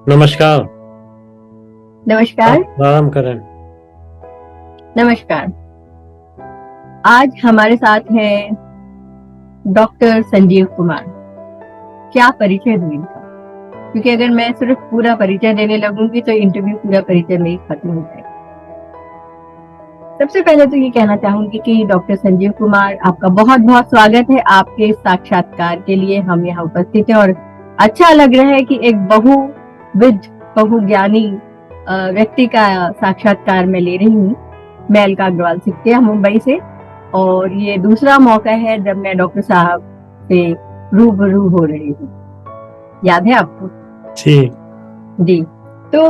नमस्कार। नमस्कार। आप आराम करें। नमस्कार। आज हमारे साथ हैं डॉक्टर संजीव कुमार। क्या परिचय दूं इनका, क्योंकि अगर मैं सिर्फ पूरा परिचय देने लगूंगी तो इंटरव्यू पूरा परिचय में ही खत्म हो जाएगा। सबसे पहले तो ये कहना चाहूंगी कि डॉक्टर संजीव कुमार, आपका बहुत बहुत स्वागत है। आपके साक्षात्कार के लिए हम यहाँ उपस्थित हैं और अच्छा लग रहा है कि एक बहुविध बहुज्ञानी व्यक्ति का साक्षात्कार मैं ले रही हूँ। मैं अलका अग्रवाल सिक्किया मुंबई से, और ये दूसरा मौका है जब मैं डॉक्टर साहब से रूबरू हो रही हूँ। याद है आपको? जी। तो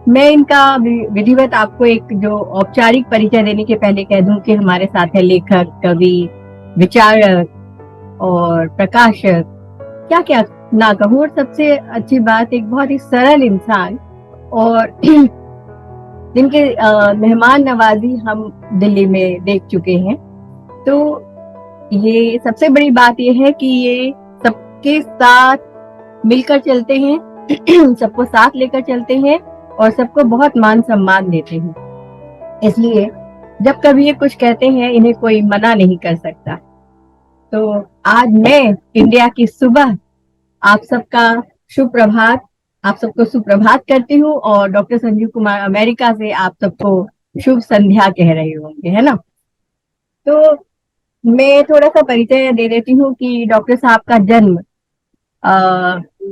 मैं इनका विधिवत आपको एक जो औपचारिक परिचय देने के पहले कह दूं कि हमारे साथ है लेखक, कवि, विचारक और प्रकाशक, क्या क्या ना कहूँ। और सबसे अच्छी बात, एक बहुत ही सरल इंसान, और जिनके मेहमान नवाजी हम दिल्ली में देख चुके हैं। तो ये सबसे बड़ी बात ये है कि ये सबके साथ मिलकर चलते हैं, सबको साथ लेकर चलते हैं और सबको बहुत मान सम्मान देते हैं। इसलिए जब कभी ये कुछ कहते हैं, इन्हें कोई मना नहीं कर सकता। तो आज मैं इंडिया की सुबह आप सबका शुभ प्रभात, आप सबको सुप्रभात करती हूँ, और डॉक्टर संजीव कुमार अमेरिका से आप सबको शुभ संध्या कह रही होंगे, है ना? तो मैं थोड़ा सा परिचय दे देती हूँ कि डॉक्टर साहब का जन्म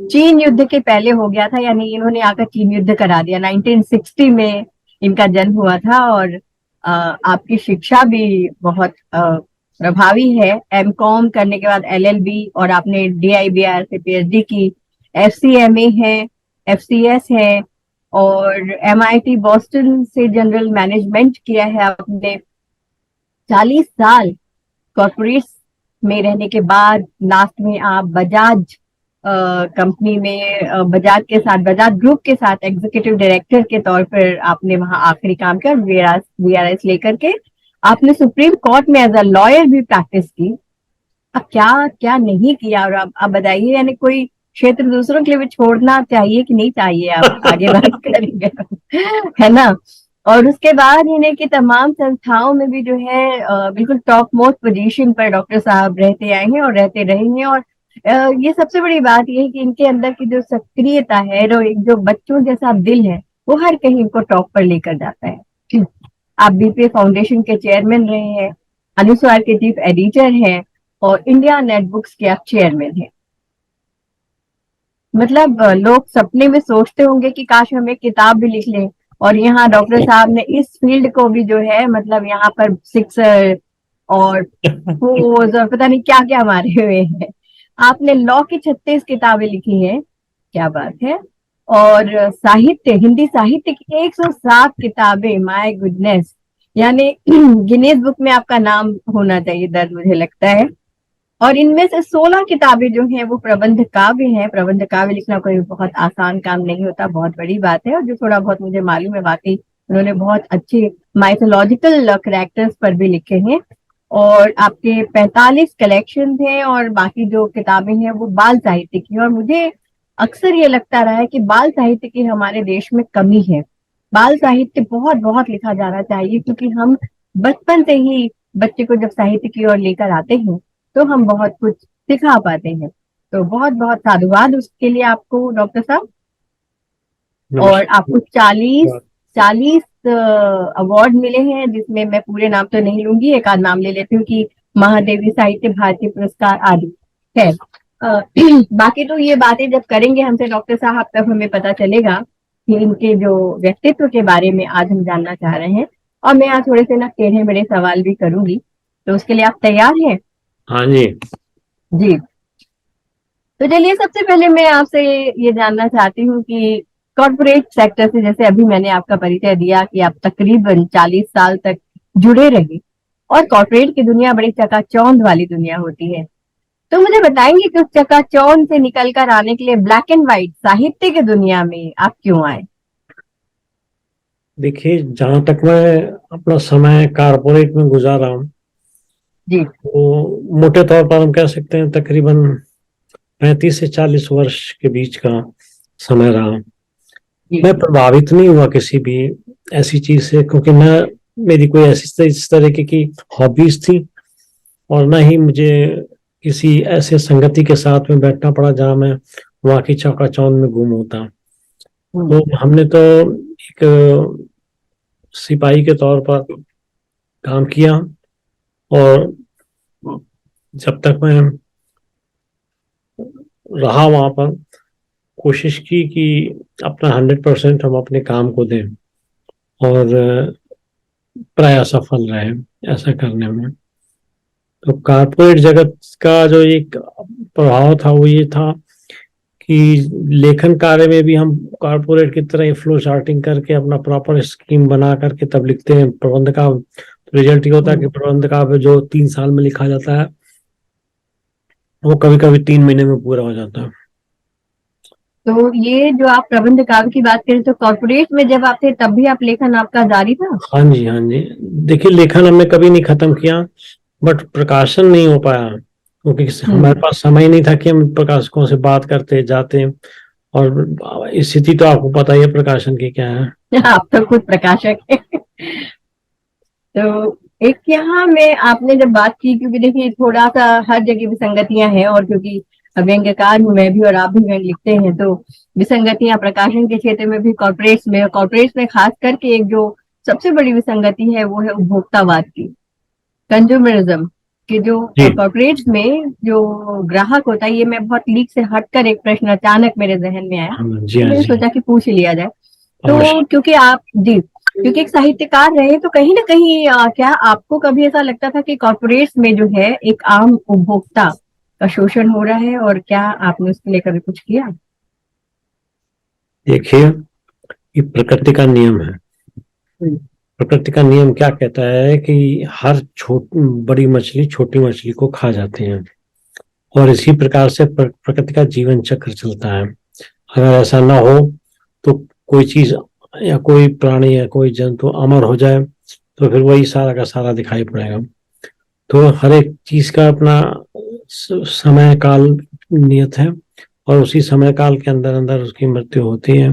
चीन युद्ध के पहले हो गया था, यानी इन्होंने आकर चीन युद्ध करा दिया। 1960 में इनका जन्म हुआ था, और आपकी शिक्षा भी बहुत प्रभावी है। एमकॉम करने के बाद एलएलबी, और आपने डीआईबीआर से पीएचडी की, एफसीएमए है, एफसीएस है, और एमआईटी बॉस्टन से जनरल मैनेजमेंट किया है आपने। 40 साल कॉर्पोरेट में रहने के बाद लास्ट में आप बजाज कंपनी में, बजाज के साथ, बजाज ग्रुप के साथ एग्जीक्यूटिव डायरेक्टर के तौर पर आपने वहां आखिरी काम किया। वीआरएस लेकर के आपने सुप्रीम कोर्ट में एज अ लॉयर भी प्रैक्टिस की। अब क्या क्या नहीं किया। और अब बताइए, यानी कोई क्षेत्र दूसरों के लिए भी छोड़ना चाहिए कि नहीं चाहिए? आप आगे बात करेंगे, है ना? और उसके बाद इन्हें की तमाम संस्थाओं में भी जो है बिल्कुल टॉप मोस्ट पोजीशन पर डॉक्टर साहब रहते आए हैं और रहते रहेंगे। और ये सबसे बड़ी बात ये है कि इनके अंदर की जो सक्रियता है, एक जो बच्चों जैसा दिल है, वो हर कहीं इनको टॉप पर लेकर जाता है। आप बीपीए फाउंडेशन के चेयरमैन रहे हैं, अनुस्वार के चीफ एडिटर हैं, और इंडिया नेट बुक्स के आप चेयरमैन हैं। मतलब लोग सपने में सोचते होंगे कि काश हम एक किताब भी लिख लें। और यहाँ डॉक्टर साहब ने इस फील्ड को भी जो है, मतलब यहाँ पर सिक्सर और फोर्स और पता नहीं क्या क्या मारे हुए हैं। आपने लॉ की 36 किताबें लिखी हैं, क्या बात है। और साहित्य, हिंदी साहित्य की 107 किताबें, माय गुडनेस। यानी गिनीज बुक में आपका नाम होना चाहिए दर्ज, मुझे लगता है। और इनमें से 16 किताबें जो हैं वो प्रबंध काव्य हैं। प्रबंध काव्य लिखना कोई बहुत आसान काम नहीं होता, बहुत बड़ी बात है। और जो थोड़ा बहुत मुझे मालूम है, वाकई उन्होंने बहुत अच्छे माइथोलॉजिकल कैरेक्टर्स पर भी लिखे हैं। और आपके 45 कलेक्शन हैं, और बाकी जो किताबें हैं वो बाल साहित्य की। और मुझे अक्सर ये लगता रहा है कि बाल साहित्य की हमारे देश में कमी है। बाल साहित्य बहुत बहुत लिखा जाना चाहिए, क्योंकि हम बचपन से ही बच्चे को जब साहित्य की ओर लेकर आते हैं तो हम बहुत कुछ सिखा पाते हैं। तो बहुत बहुत साधुवाद उसके लिए आपको डॉक्टर साहब। और आपको 40 नमस्कार। 40 अवार्ड मिले हैं, जिसमें मैं पूरे नाम तो नहीं लूंगी, एक आध नाम ले लेती हूँ कि महादेवी साहित्य भारतीय पुरस्कार आदि है। बाकी तो ये बातें जब करेंगे हमसे डॉक्टर साहब, तब हमें पता चलेगा कि इनके जो व्यक्तित्व के बारे में आज हम जानना चाह रहे हैं। और मैं आज थोड़े से ना टेढ़े मेढ़े सवाल भी करूंगी, तो उसके लिए आप तैयार हैं? हाँ जी। जी। तो चलिए, सबसे पहले मैं आपसे ये जानना चाहती हूँ कि कॉर्पोरेट सेक्टर से, जैसे अभी मैंने आपका परिचय दिया कि आप तकरीबन 40 साल तक जुड़े रहे, और कॉर्पोरेट की दुनिया बड़ी चकाचौंध वाली दुनिया होती है। तो मुझे बताएंगे कि उस चकाचौंध से निकल कर आने के लिए ब्लैक एंड व्हाइट साहित्य की दुनिया में आप क्यों आए? देखिए, जहाँ तक मैं अपना समय कारपोरेट में गुजारा हूँ, जी। वो मोटे तौर पर हम कह सकते हैं तकरीबन 35 से 40 वर्ष के बीच का समय रहा। जी मैं प्रभावित नहीं हुआ किसी भी ऐसी चीज से, क्योंकि न मेरी कोई ऐसी इस तरीके की हॉबीज थी, और न ही मुझे किसी ऐसे संगति के साथ में बैठना पड़ा जहां मैं वहां की चौकाचौंध में गुम होता। तो हमने तो एक सिपाही के तौर पर काम किया, और जब तक मैं रहा वहां पर, कोशिश की कि अपना 100% हम अपने काम को दें, और प्राय सफल रहे ऐसा करने में। तो कारपोरेट जगत का जो एक प्रभाव था वो ये था कि लेखन कार्य में भी हम कारपोरेट की तरह फ्लो चार्टिंग करके अपना प्रॉपर स्कीम बना करके तब लिखते हैं। प्रबंध का रिजल्ट ये होता है कि प्रबंध का जो 3 साल में लिखा जाता है वो कभी कभी 3 महीने में पूरा हो जाता है। तो ये जो आप प्रबंध कार्य की बात करें, तो कॉर्पोरेट में जब आप थे तब भी आप लेखन आपका जारी था? हाँ जी, हाँ जी। देखिए, लेखन हमने कभी नहीं खत्म किया, बट प्रकाशन नहीं हो पाया, क्योंकि हमारे पास समय नहीं था कि हम प्रकाशकों से बात करते जाते। और स्थिति तो आपको पता ही है प्रकाशन की क्या है। आप तो खुद प्रकाशक है। तो एक यहाँ में आपने जब बात की, क्योंकि देखिए थोड़ा सा हर जगह विसंगतियां हैं, और क्योंकि व्यंग्यकार हूं मैं भी और आप भी व्यंग्य लिखते हैं, तो विसंगतियां प्रकाशन के क्षेत्र में भी, कॉर्पोरेट्स में खास करके एक जो सबसे बड़ी विसंगति है वो है उपभोक्तावाद की, कंज्यूमरिज्म कि जो जी, कॉर्पोरेट्स में जो ग्राहक होता है। ये मैं बहुत लीक से हटकर एक प्रश्न अचानक मेरे जहन में आया, हाँ जी, तो हाँ मैंने जी, सोचा कि पूछ ही लिया जाए। अवश्य। तो क्योंकि आप जी, क्योंकि एक साहित्यकार रहे, तो कहीं ना कहीं क्या आपको कभी ऐसा लगता था कि कॉर्पोरेट्स में जो है एक आम उपभोक्ता का शोषण हो रहा है, और क्या आपने उसके लिए कभी कुछ किया? देखिए, ये प्रकृति का नियम है। प्रकृति का नियम क्या कहता है कि हर बड़ी मछली छोटी मछली को खा जाती है, और इसी प्रकार से प्रकृति का जीवन चक्र चलता है। अगर ऐसा ना हो तो कोई चीज या कोई प्राणी या कोई जंतु अमर हो जाए, तो फिर वही सारा का सारा दिखाई पड़ेगा। तो हर एक चीज का अपना समय काल नियत है, और उसी समय काल के अंदर अंदर उसकी मृत्यु होती है,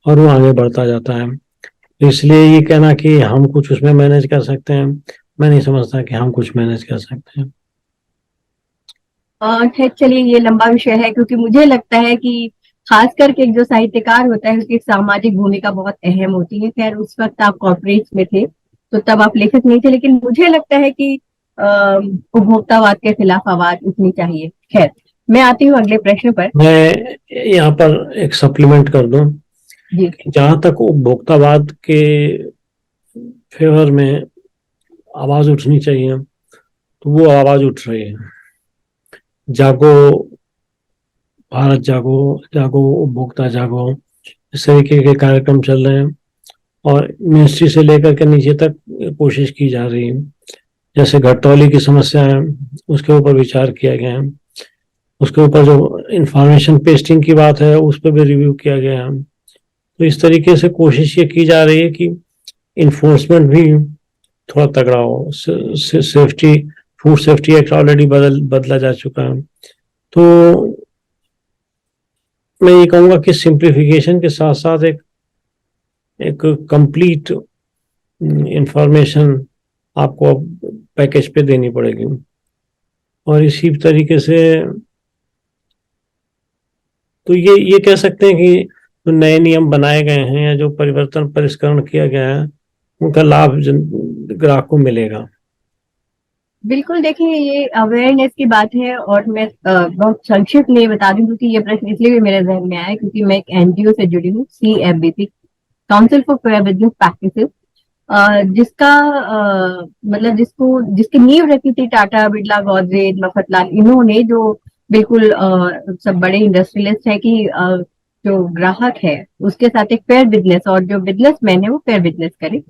और वो आगे बढ़ता जाता है। इसलिए ये कहना कि हम कुछ उसमें मैनेज कर सकते हैं, मैं नहीं समझता कि हम कुछ मैनेज कर सकते हैं। खैर चलिए, ये लंबा विषय है, क्योंकि मुझे लगता है कि खास करके एक जो साहित्यकार होता है उसकी सामाजिक भूमिका बहुत अहम होती है। खैर उस वक्त आप कॉर्पोरेट्स में थे, तो तब आप लेखक नहीं थे, लेकिन मुझे लगता है कि उपभोक्तावाद के खिलाफ आवाज उठनी चाहिए। खैर, मैं आती हूँ अगले प्रश्न पर। मैं यहाँ पर एक सप्लीमेंट कर दूं, जी जहां तक उपभोक्तावाद के फेवर में आवाज उठनी चाहिए, तो वो आवाज उठ रही है। जागो भारत, जागो जागो उपभोक्ता जागो, इस तरीके के कार्यक्रम चल रहे हैं, और मिनिस्ट्री से लेकर के नीचे तक कोशिश की जा रही है। जैसे घटतौली की समस्या है, उसके ऊपर विचार किया गया है। उसके ऊपर जो इंफॉर्मेशन पेस्टिंग की बात है उस पर भी रिव्यू किया गया है। तो इस तरीके से कोशिश ये की जा रही है कि इन्फोर्समेंट भी थोड़ा तगड़ा हो। Safety food safety act already बदला जा चुका है। तो मैं ये कहूँगा कि सिंप्लीफिकेशन के साथ साथ एक एक कंप्लीट इंफॉर्मेशन आपको पैकेज पे देनी पड़ेगी। और इसी तरीके से तो ये कह सकते हैं कि जो नए नियम बनाए गए हैं या जो परिवर्तन परिष्करण किया गया है, उनका लाभ ग्राहक को मिलेगा। बिल्कुल, देखिए ये अवेयरनेस की बात है, और मैं बहुत संक्षिप्त में बता दूं, क्योंकि ये प्रश्न इसलिए भी मेरे जहन में आया क्योंकि मैं एक एनजीओ से जुड़ी हूँ, CFBP, council for fair business practices, जिसका मतलब जिसकी नींव रखी थी टाटा, बिरला, गोदरेज, मफतलाल, इन्होंने, जो बिल्कुल सब बड़े इंडस्ट्रियलिस्ट है कि जो ग्राहक है उसके साथ एक फेयर बिजनेस, और जो बिजनेसमैन है वो फेयर बिजनेस करे।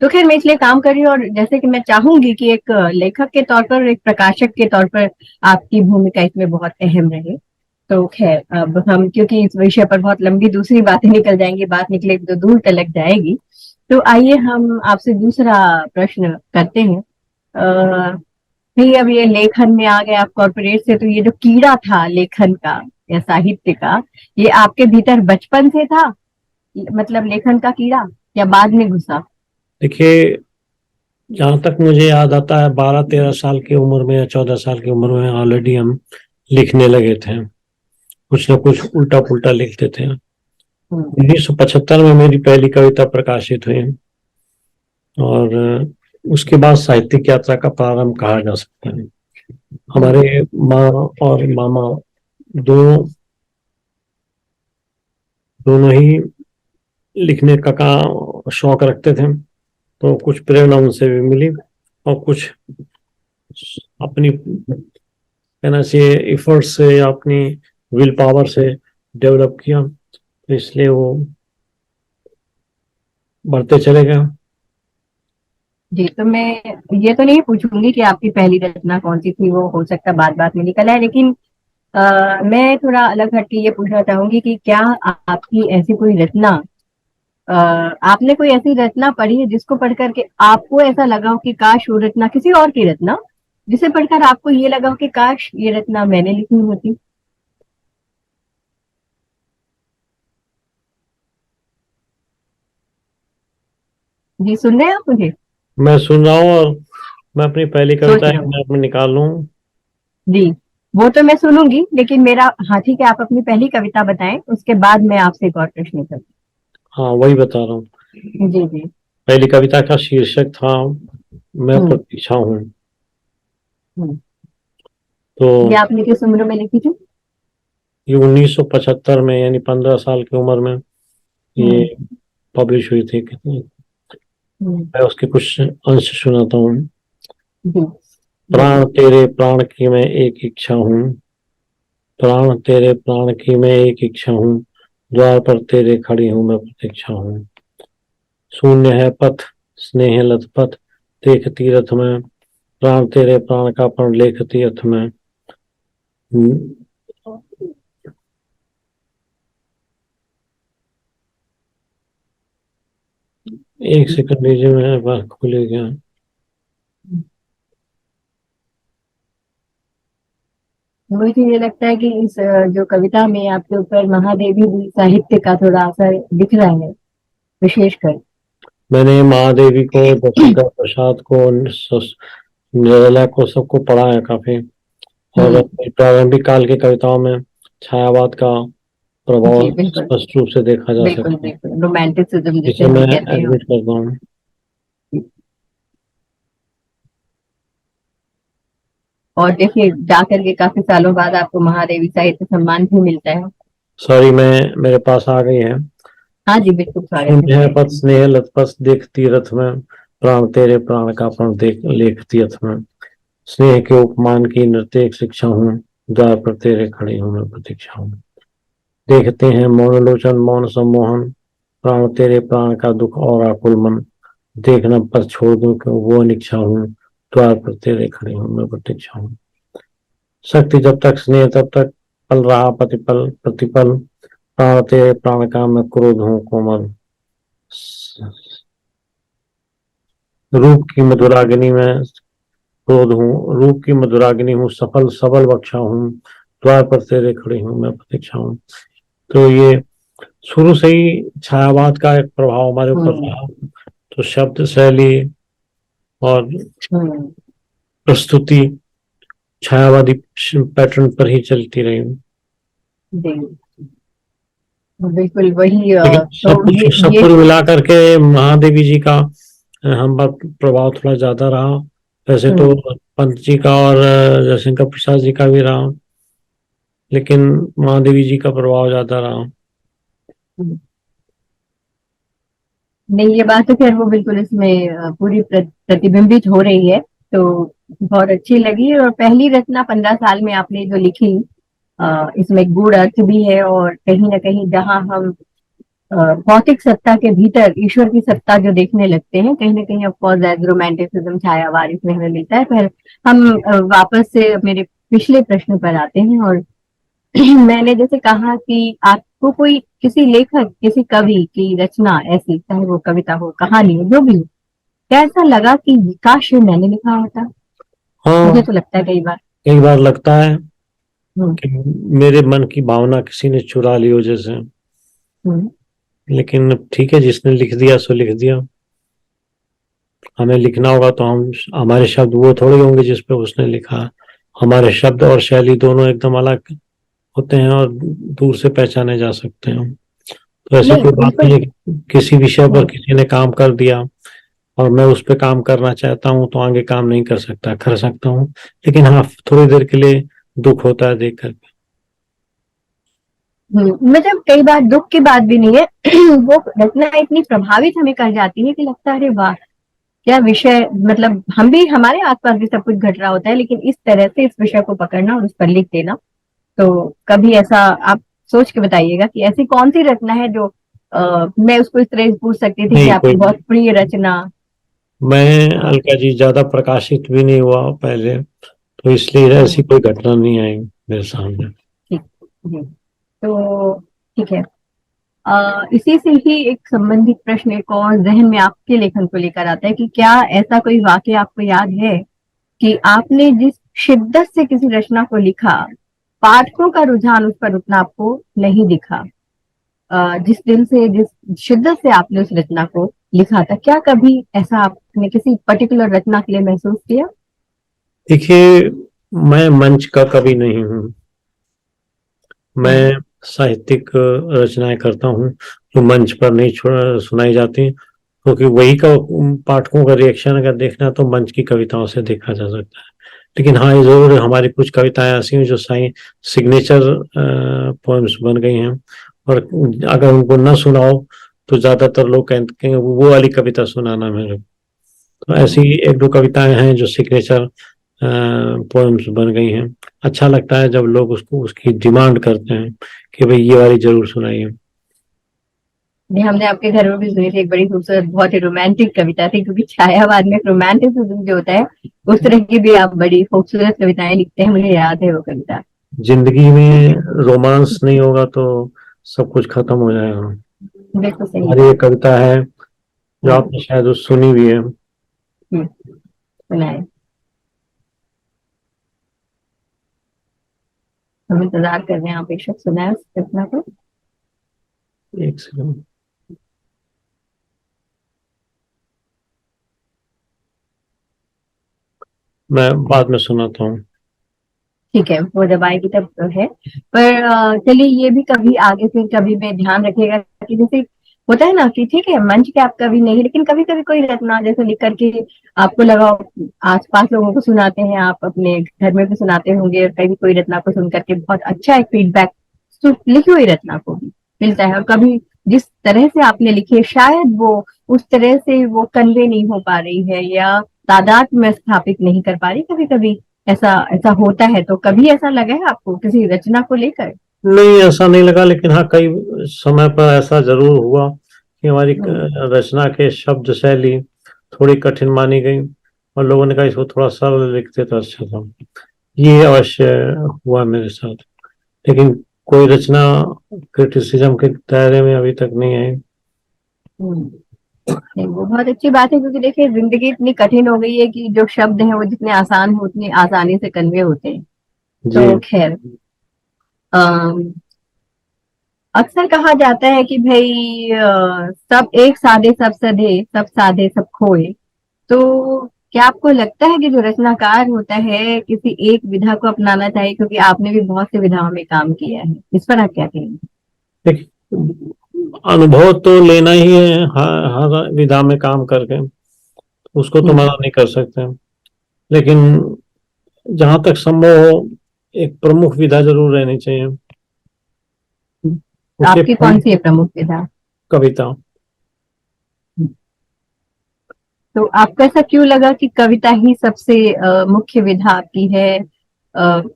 तो खैर मैं इसलिए काम कर रही हूँ, और जैसे कि मैं चाहूंगी कि एक लेखक के तौर पर, एक प्रकाशक के तौर पर आपकी भूमिका इसमें बहुत अहम रहे। तो खैर अब हम, क्योंकि इस विषय पर बहुत लंबी दूसरी बातें निकल जाएंगी, बात निकले तो दूर तलक जाएगी, तो आइए हम आपसे दूसरा प्रश्न करते हैं। नहीं, अब ये लेखन में आ गए आप कॉर्पोरेट से, तो ये जो कीड़ा था लेखन का, या साहित्य का, ये आपके भीतर बचपन से था, मतलब लेखन का कीड़ा, या बाद में घुसा? देखिए, जहां तक मुझे याद आता है 12-13 साल की उम्र में या 14 साल की उम्र में ऑलरेडी हम लिखने लगे थे, कुछ ना कुछ उल्टा पुल्टा लिखते थे। 1975 में मेरी पहली कविता प्रकाशित हुई और उसके बाद साहित्यिक यात्रा का प्रारंभ कहा जा सकता है। हमारे माँ और मामा दोनों दोनों ही लिखने का शौक रखते थे, तो कुछ प्रेरणा उनसे भी मिली और कुछ अपनी कहना चाहिए एफर्ट से, अपनी विल पावर से डेवलप किया, तो इसलिए वो बढ़ते चले गए। जी, तो मैं ये तो नहीं पूछूंगी कि आपकी पहली रचना कौन सी थी, वो हो सकता है बात में निकल आए, लेकिन मैं थोड़ा अलग हटके ये पूछना चाहूंगी कि क्या आपकी ऐसी कोई रचना, आपने कोई ऐसी रचना पढ़ी है जिसको पढ़ करके आपको ऐसा लगा हो कि काश वो रचना किसी और की रचना, जिसे पढ़कर आपको ये लगा हो कि काश ये रचना मैंने लिखी होती? जी, सुन रहे हैं आप मुझे? मैं सुन रहा हूँ और मैं अपनी पहली सोच कविता रहा हूँ। अपने आप में निकाल लूँ। जी, वो तो मैं सुनूंगी, लेकिन मेरा, हाँ ठीक है, आप अपनी पहली कविता बताएं, उसके बाद मैं आपसे एक और प्रश्न करूँ। हाँ, वही बता रहा हूँ। जी जी। पहली कविता का शीर्षक था मैं हम्म। प्रतीक्षा हूँ। हम्म। तो ये आपने किस उम्र में लिखी थी? ये 1975 में, यानी 15 साल की उम्र में ये हम्म। पब्लिश हुई थी। हम्म। मैं उसके कुछ अंश सुनाता हूँ। जी। प्राण बोलिए। तेरे प्राण की मैं एक इच्छा हूँ, प्राण तेरे प्राण की मैं एक इच्छा हूँ, द्वार पर तेरे खड़ी हूँ मैं प्रतीक्षा हूँ। शून्य है पथ, स्नेह लत पथ, देख तीरथ में, प्राण तेरे प्राण का प्रण लेख तीर्थ में। एक सेकंड दीजिए, मैं बात खुली गया। मुझे ये लगता है कि इस जो कविता में आपके ऊपर महादेवी साहित्य का थोड़ा असर दिख रहा है, विशेषकर। मैंने महादेवी को, जयशंकर प्रसाद को, निर्मला को, सबको पढ़ा है काफी। और हम्म। प्रारंभिक काल की कविताओं में छायावाद का जी प्रभाव बिल्कुल। स्पष्ट रूप से देखा जा बिल्कुल सकता है, बिल्कुल, रोमांटिसिज्म जिसे जिसे हम मैं कहते हैं। एडमिट करता हूँ। और देखिए, जाकर के काफी सालों बाद आपको महादेवी साहित्य सम्मान भी मिलता है। सॉरी, मैं मेरे पास आ गई है। हाँ जी, बिल्कुल, स्वागत है, शून्य है पथ, बताइए। स्नेह लतपथ, देख तीरथ में, प्राण तेरे प्राण का प्रण देख लेख तीर्थ में। स्नेह के उपमान की नृत्य शिक्षा हूँ, द्वार पर तेरे खड़ी हूँ मैं प्रतीक्षा हूँ। देखते हैं मौन लोचन मौन सम्मोहन, प्राण तेरे प्राण का दुख और आकुल मन। देखना पर छोड़ दूं क्यों वो अनिच्छा हूँ, द्वार पर तेरे खड़ी हूँ मैं प्रतीक्षा हूँ। शक्ति जब तक स्नेह तब तक, पल रहा प्रतिपल प्रतिपल, प्राण तेरे प्राण का मैं क्रोध हूँ कोमल। रूप की मधुरागिनी में क्रोध हूँ, रूप की मधुरागिनी हूँ, सफल सबल बख्शा हूँ, द्वार पर तेरे खड़ी हूँ मैं प्रतीक्षा हूँ। तो ये शुरू से ही छायावाद का एक प्रभाव हमारे ऊपर हम्म। रहा। तो शब्द शैली और हम्म। प्रस्तुति छायावादी पैटर्न पर ही चलती रही। जी, बिल्कुल वही, लेकिन तो सब ये कुछ मिला करके महादेवी जी का हम पर प्रभाव थोड़ा ज्यादा रहा। वैसे तो हम्म। पंत जी का और जयशंकर प्रसाद जी का भी रहा, लेकिन महादेवी जी का प्रभाव ज्यादा रहा। हम्म। नहीं, ये बात तो खैर वो बिल्कुल इसमें पूरी प्रतिबिंबित हो रही है, तो बहुत अच्छी लगी। और पहली रचना 15 साल में आपने जो लिखी, इसमें गूढ़ अर्थ भी है, और कहीं ना कहीं जहां हम भौतिक सत्ता के भीतर ईश्वर की सत्ता जो देखने लगते हैं, कहीं ना कहीं ऑफकोर्स एज रोमांटिसिज्म छायावाद इसमें हमें मिलता है। फिर हम वापस से मेरे पिछले प्रश्न पर आते हैं, और मैंने जैसे कहा कि आपको कोई किसी लेखक, किसी कवि की रचना ऐसी, चाहे वो कविता हो, कहानी हो, जो भी हो, क्या ऐसा लगा कि काश ये मैंने लिखा होता? मुझे हाँ, तो लगता है कई बार। कई बार लगता है। कि मेरे मन की भावना किसी ने चुरा ली हो जैसे। हम्म, लेकिन ठीक है, जिसने लिख दिया सो लिख दिया। हमें लिखना होगा तो हम, हमारे शब्द वो थोड़े होंगे जिस पे उसने लिखा। हमारे शब्द और शैली दोनों एकदम अलग होते हैं और दूर से पहचाने जा सकते हैं। तो ऐसी नहीं कोई बात नहीं बिल्कुल। है कि किसी विषय पर हम्म, किसी ने काम कर दिया और मैं उस पर काम करना चाहता हूँ तो आगे काम नहीं कर सकता, कर सकता हूँ। लेकिन हाँ, थोड़ी देर के लिए दुख होता है देख कर। मतलब कई बार दुख की बात भी नहीं है वो रचना इतनी प्रभावित हमें कर जाती है कि लगता है अरे वाह क्या विषय, मतलब हम भी, हमारे आसपास भी सब कुछ घट रहा होता है लेकिन इस तरह से इस विषय को पकड़ना और उस पर लिख देना। तो कभी ऐसा आप सोच के बताइएगा कि ऐसी कौन सी रचना है जो मैं उसको इस तरह से पूछ सकती थी कि नहीं आपकी कोई, बहुत प्रिय रचना। मैं अ, अलका जी ज्यादा प्रकाशित भी नहीं हुआ पहले, तो इसलिए ऐसी हम्म, कोई घटना नहीं आई मेरे सामने। ठीक जी। तो ठीक है। इसी से ही एक संबंधित प्रश्न एक और जहन में आपके लेखन को लेकर आता है कि क्या ऐसा कोई वाक्य आपको याद है कि आपने जिस शिद्दत से किसी रचना को लिखा, पाठकों का रुझान उस पर उतना आपको नहीं दिखा। जिस दिल से, जिस शिद्दत से आपने उस रचना को लिखा था, क्या कभी ऐसा आपने किसी पर्टिकुलर रचना के लिए महसूस किया? देखिए, मैं मंच का कवि नहीं हूँ। हम्म, मैं साहित्यिक रचनाएं करता हूँ जो मंच पर नहीं सुनाई जाती, क्योंकि वही का पाठकों का रिएक्शन अगर देखना है तो मंच की कविताओं से देखा जा सकता है। लेकिन हाँ, ये जरूर है, हमारी कुछ कविताएं ऐसी हैं जो सिग्नेचर पोएम्स बन गई हैं, और अगर उनको न सुनाओ तो ज्यादातर लोग कहते हैं वो वाली कविता सुनाना मेरे को। तो ऐसी एक दो कविताएं हैं जो सिग्नेचर पोएम्स बन गई हैं। अच्छा लगता है जब लोग उसको, उसकी डिमांड करते हैं कि भाई ये वाली जरूर सुनाइए। नहीं, हमने आपके घर में भी सुनी थी, एक बड़ी खूबसूरत बहुत ही रोमांटिक कविता थी, क्योंकि छायावाद में रोमांटिसिज्म जो होता है उस तरह की भी आप बड़ी खूबसूरत कविताएं लिखते हैं, मुझे याद है वो कविता। जिंदगी में रोमांस नहीं होगा तो सब कुछ खत्म हो जाएगा। बिल्कुल सही हमारी बात। एक कविता है जो हम्म, आपने शायद उस सुनी भी है। सुनाए। हम इंतजार कर रहे हैं, आप बेशक सुनाए उस घटना को। एक सेकंड, मैं बाद में सुनाता हूँ। ठीक है, वो जब आएगी तब तो है। पर चलिए ये भी कभी आगे फिर कभी में ध्यान रखिएगा कि जैसे होता है ना कि ठीक है मंच के आप कभी नहीं, लेकिन कभी कभी कोई रचना जैसे लिख करके आपको लगा, आसपास लोगों को सुनाते हैं, आप अपने घर में भी सुनाते होंगे, और कभी कोई रचना को सुन करके बहुत अच्छा एक फीडबैक लिखी हुई रचना को भी मिलता है, और कभी जिस तरह से आपने लिखी है शायद वो उस तरह से वो कन्वे नहीं हो पा रही है या तादाद में स्थापित नहीं कर पा रही, कभी कभी ऐसा ऐसा होता है। तो कभी ऐसा लगा है आपको किसी रचना को लेकर? नहीं, ऐसा नहीं लगा, लेकिन हाँ कई समय पर ऐसा जरूर हुआ कि हमारी हम्म, रचना के शब्द शैली थोड़ी कठिन मानी गई और लोगों ने कहा इसको थोड़ा सरल लिखते तो अच्छा था। ये अवश्य हुआ मेरे साथ। लेकिन कोई रचना क्रिटिसिज्म के दायरे में अभी तक नहीं आई। हम्म। नहीं, वो बहुत अच्छी बात है, क्योंकि देखिए जिंदगी इतनी कठिन हो गई है कि जो शब्द हैं वो जितने आसान हो उतनी आसानी से कन्वे होते हैं। जी। तो खैर, अम, अक्सर कहा जाता है कि भाई सब एक साधे सब सधे, सब साधे सब खोए। तो क्या आपको लगता है कि जो रचनाकार होता है किसी एक विधा को अपनाना चाहिए, क्योंकि आपने भी बहुत सी विधाओं में काम किया है, इस पर आप क्या कहेंगे? देखिए, अनुभव तो लेना ही है हर विधा में काम करके, उसको तो हम्म, मना नहीं कर सकते। लेकिन जहां तक संभव हो, एक प्रमुख विधा जरूर रहनी चाहिए। तो उसे आपकी कौन सी है प्रमुख विधा? कविता। तो आपको ऐसा क्यों लगा कि कविता ही सबसे मुख्य विधा आपकी है?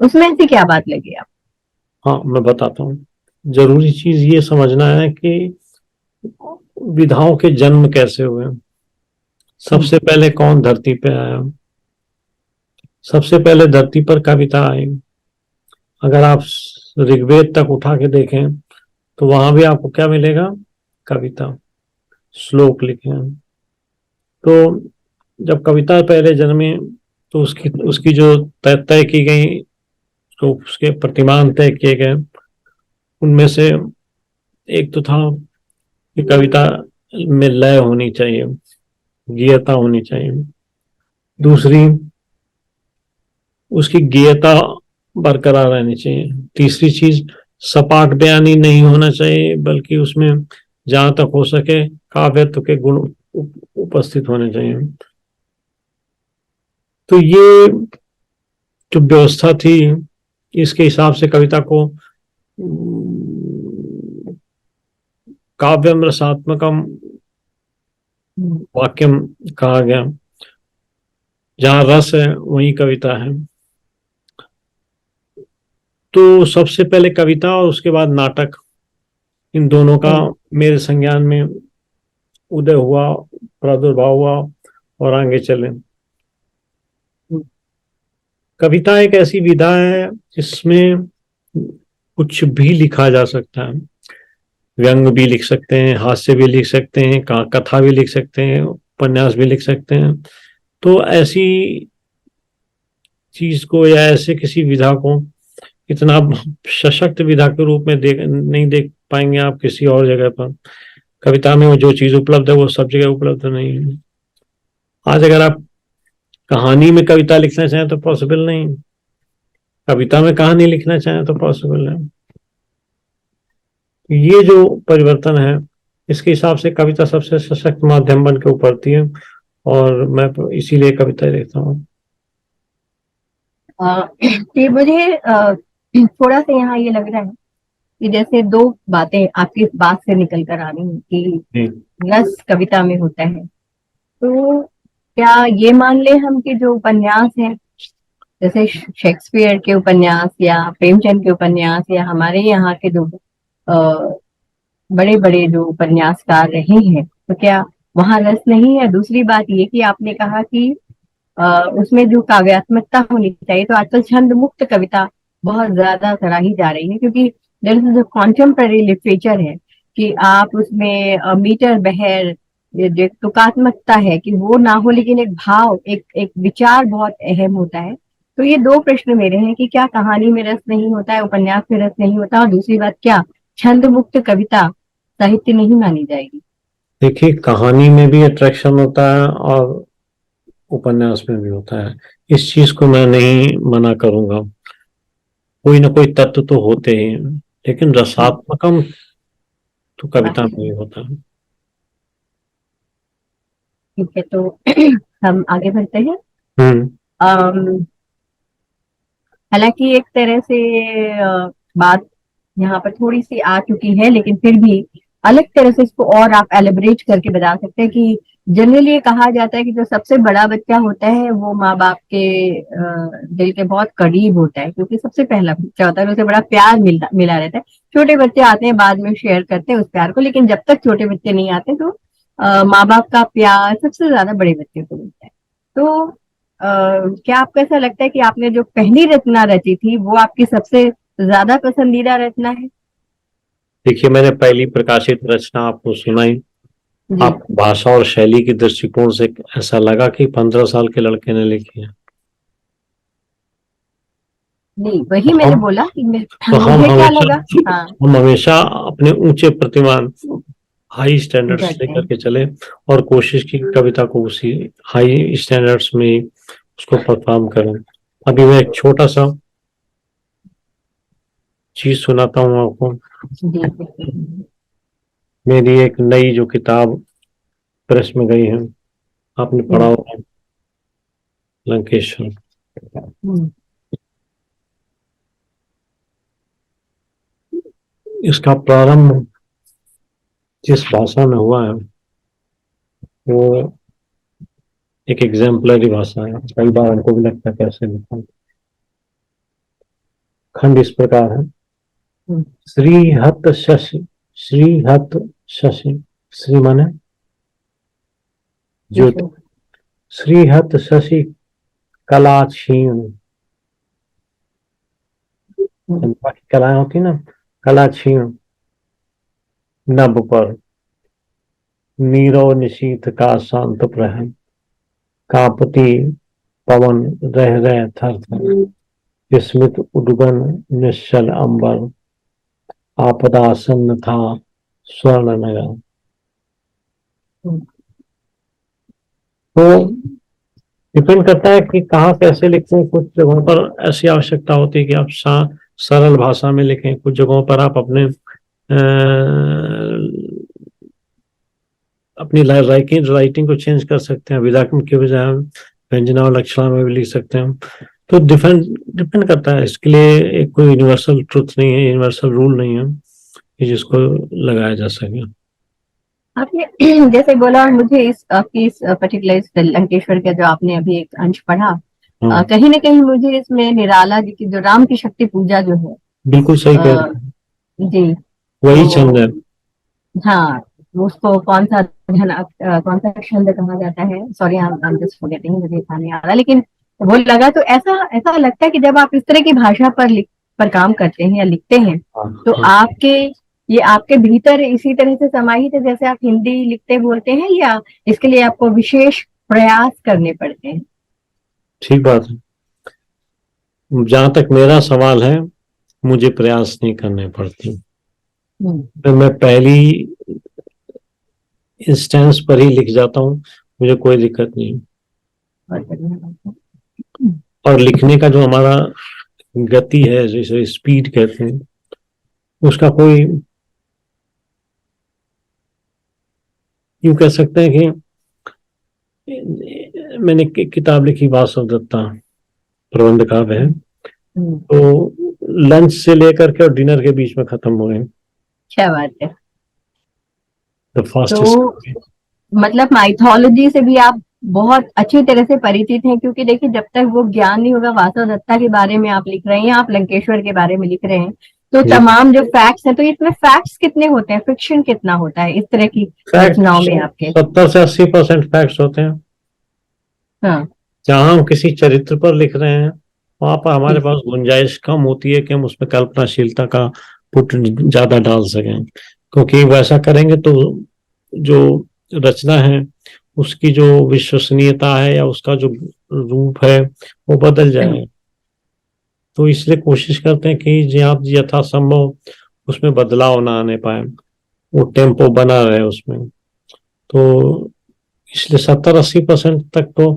उसमें ऐसी क्या बात लगी आप? हाँ, मैं बताता हूँ। जरूरी चीज ये समझना है कि विधाओं के जन्म कैसे हुए, हम्म, सबसे पहले कौन धरती पे आया। सबसे पहले धरती पर कविता आई। अगर आप ऋग्वेद तक उठा के देखें तो वहां भी आपको क्या मिलेगा? कविता, श्लोक लिखे हैं। तो जब कविता पहले जन्मी तो उसकी उसकी जो तय तय की गई तो उसके प्रतिमान तय किए गए। उनमें से एक तो था कि कविता में लय होनी चाहिए, गेयता होनी चाहिए। दूसरी, उसकी गेयता बरकरार रहनी चाहिए। तीसरी चीज, सपाट बयानी नहीं होना चाहिए, बल्कि उसमें जहां तक हो सके काव्यत्व के गुण उपस्थित होने चाहिए। तो ये जो व्यवस्था थी, इसके हिसाब से कविता को काव्यम रसात्मकम वाक्यम कहा गया। जहां रस है वहीं कविता है। तो सबसे पहले कविता और उसके बाद नाटक, इन दोनों का मेरे संज्ञान में उदय हुआ, प्रादुर्भाव हुआ और आगे चले। कविता एक ऐसी विधा है जिसमें कुछ भी लिखा जा सकता है। व्यंग भी लिख सकते हैं, हास्य भी लिख सकते हैं, कथा भी लिख सकते हैं, उपन्यास भी लिख सकते हैं। तो ऐसी चीज को या ऐसे किसी विधा को इतना सशक्त विधा के रूप में नहीं देख पाएंगे आप किसी और जगह पर। कविता में वो जो चीज उपलब्ध है वो सब जगह उपलब्ध नहीं है। आज अगर आप कहानी में कविता लिखना चाहें तो पॉसिबल नहीं, कविता में कहानी लिखना चाहें तो पॉसिबल है। ये जो परिवर्तन है, इसके हिसाब से कविता सबसे सशक्त माध्यम बन के उभरती है, और मैं इसीलिए कविता लिखता हूँ। कि मुझे थोड़ा सा यहाँ ये लग रहा है कि जैसे दो बातें आपकी इस बात से निकल कर आ रही हैं कि रस कविता में होता है, तो क्या ये मान ले हम कि जो उपन्यास है, जैसे शेक्सपियर के उपन्यास या प्रेमचंद के उपन्यास या हमारे यहाँ के जो बड़े बड़े जो उपन्यासकार रहे हैं, तो क्या वहां रस नहीं है? दूसरी बात ये कि आपने कहा कि उसमें जो काव्यात्मकता होनी चाहिए, तो आजकल छंद मुक्त कविता बहुत ज्यादा सराही जा रही है, क्योंकि जो कॉन्टेम्पररी लिटरेचर है कि आप उसमें मीटर बहर, जो तुकात्मकता है कि वो ना हो, लेकिन एक भाव, एक विचार बहुत अहम होता है। तो ये दो प्रश्न मेरे हैं कि क्या कहानी में रस नहीं होता है, उपन्यास में रस नहीं होता, और दूसरी बात, क्या छंद मुक्त कविता साहित्य नहीं मानी जाएगी? देखिए, कहानी में भी अट्रैक्शन होता है और उपन्यास में भी होता है। इस चीज को मैं नहीं मना करूंगा, कोई ना कोई तत्व तो होते ही हैं, लेकिन रसात्मकम तो कविता में ही होता है। ठीक है, तो हम आगे बढ़ते हैं। हम्म। अम, हालांकि एक तरह से बात यहाँ पर थोड़ी सी आ चुकी है, लेकिन फिर भी अलग तरह से इसको और आप एलिब्रेट करके बता सकते हैं कि जनरली ये कहा जाता है कि जो सबसे बड़ा बच्चा होता है वो माँ बाप के दिल के बहुत करीब होता है, क्योंकि सबसे पहला बच्चा होता है, उसे बड़ा प्यार मिला रहता है। छोटे बच्चे आते हैं बाद में, शेयर करते हैं उस प्यार को, लेकिन जब तक छोटे बच्चे नहीं आते तो माँ बाप का प्यार सबसे ज्यादा बड़े बच्चे को मिलता है। तो क्या आपको ऐसा लगता है कि आपने जो पहली रचना रची थी वो आपकी सबसे ज्यादा पसंदीदा रचना है? देखिए, मैंने पहली प्रकाशित रचना आपको सुनाई, जी। आप भाषा और शैली के दृष्टिकोण से ऐसा लगा कि 15 साल के लड़के ने लिखी है। नहीं, वही तो मैंने हम बोला कि तो हम मुझे क्या हमेशा लगा। हाँ, हम हमेशा अपने ऊंचे प्रतिमान, हाई स्टैंडर्ड्स करते लेकर हैं। के चले, और कोशिश की कविता को उसी हाई स्टैंडर्ड्स में ही उसको परफॉर्म करें। अभी मैं एक छोटा सा चीज सुनाता हूँ आपको। जी। मेरी एक नई जो किताब प्रेस में गई है, आपने पढ़ा हम्म, होगा, लंकेश्वर। हम्म, इसका प्रारंभ जिस भाषा में हुआ है वो एक एग्जाम्पलरी भाषा है। कई बार हमको भी लगता है कैसे लिखा। खंड इस प्रकार है। हम्म, श्रीहत शशि, श्रीहत शशि, श्री माने ज्योति, विषय। श्रीहत शशि कला क्षीण। हम्म, चंपा की कलाएं होती ना, कला क्षीण। नभ पर नीरव निशीथ का शांत प्रहर, कांपती पवन रह रह थर थर। स्मित उद्गन निश्चल अंबर, आपदा आसन्न था स्वर्ण नगर। तो डिपेंड करता है कि कहाँ कैसे लिखते हैं। कुछ जगहों पर ऐसी आवश्यकता होती है कि आप सरल भाषा में लिखें, कुछ जगहों पर आप अपनी राइटिंग को चेंज कर सकते हैं, विधात्मक के बजाय हम व्यंजना और लक्षणा में भी लिख सकते हैं। तो डिपेंड करता है। इसके लिए एक कोई यूनिवर्सल ट्रुथ नहीं है, यूनिवर्सल रूल नहीं है कि जिसको लगाया जा सके। आपने जैसे बोला, और मुझे इस आपकी इस पर्टिकुलर लंकेश्वर का जो आपने अभी एक अंश पढ़ा, हाँ, कहीं ना कहीं मुझे इसमें निराला जी की जो राम की शक्ति पूजा जो है, बिल्कुल सही कह रहे अ, हैं, जी, वही छंद है। तो हाँ, उसको कौन सा छंद कहा जाता है, sorry I am just forgetting, मुझे याद नहीं आ रहा, लेकिन वो लगा तो ऐसा ऐसा लगता है कि जब आप इस तरह की भाषा पर काम करते हैं या लिखते हैं, हाँ, तो हाँ, ये आपके भीतर इसी तरह से समाहित है जैसे आप हिंदी लिखते बोलते हैं, या इसके लिए आपको विशेष प्रयास करने पड़ते हैं? ठीक बात है। जहां तक मेरा सवाल है, मुझे प्रयास नहीं करने पड़ते। तो मैं पहली इंस्टेंस पर ही लिख जाता हूँ, मुझे कोई दिक्कत नहीं। बहुत बढ़िया बात है। और लिखने का जो हमारा गति है, जिसे स्पीड कहते हैं, उसका कोई, यूं कह सकते हैं कि मैंने किताब लिखी वासव दत्ता, प्रबंध काव्य है, हम्म, तो लंच से लेकर के और डिनर के बीच में खत्म हो गए, क्या बात है। The fastest. तो मतलब माइथोलॉजी से भी आप बहुत अच्छी तरह से परिचित हैं, क्योंकि देखिए जब तक वो ज्ञान नहीं होगा, वासव दत्ता के बारे में आप लिख रहे हैं, आप लंकेश्वर के बारे में लिख रहे हैं, तो जी, तमाम जो फैक्ट्स हैं, तो इसमें फैक्ट्स कितने होते हैं, फिक्शन कितना होता है इस तरह की फैक्ट रचनाओं में आपके? 70 से 80% फैक्ट्स होते हैं। हाँ जहां हम किसी चरित्र पर लिख रहे हैं, वहां पर हमारे जी, पास गुंजाइश कम होती है कि हम उसमें कल्पनाशीलता का पुट ज्यादा डाल सकें, क्योंकि वैसा करेंगे तो जो रचना है उसकी जो विश्वसनीयता है या उसका जो रूप है वो बदल सही, जाएगा। तो इसलिए कोशिश करते हैं कि जी आप यथासंभव उसमें बदलाव ना आने पाए, वो टेम्पो बना रहे उसमें। तो इसलिए 70-80% तक तो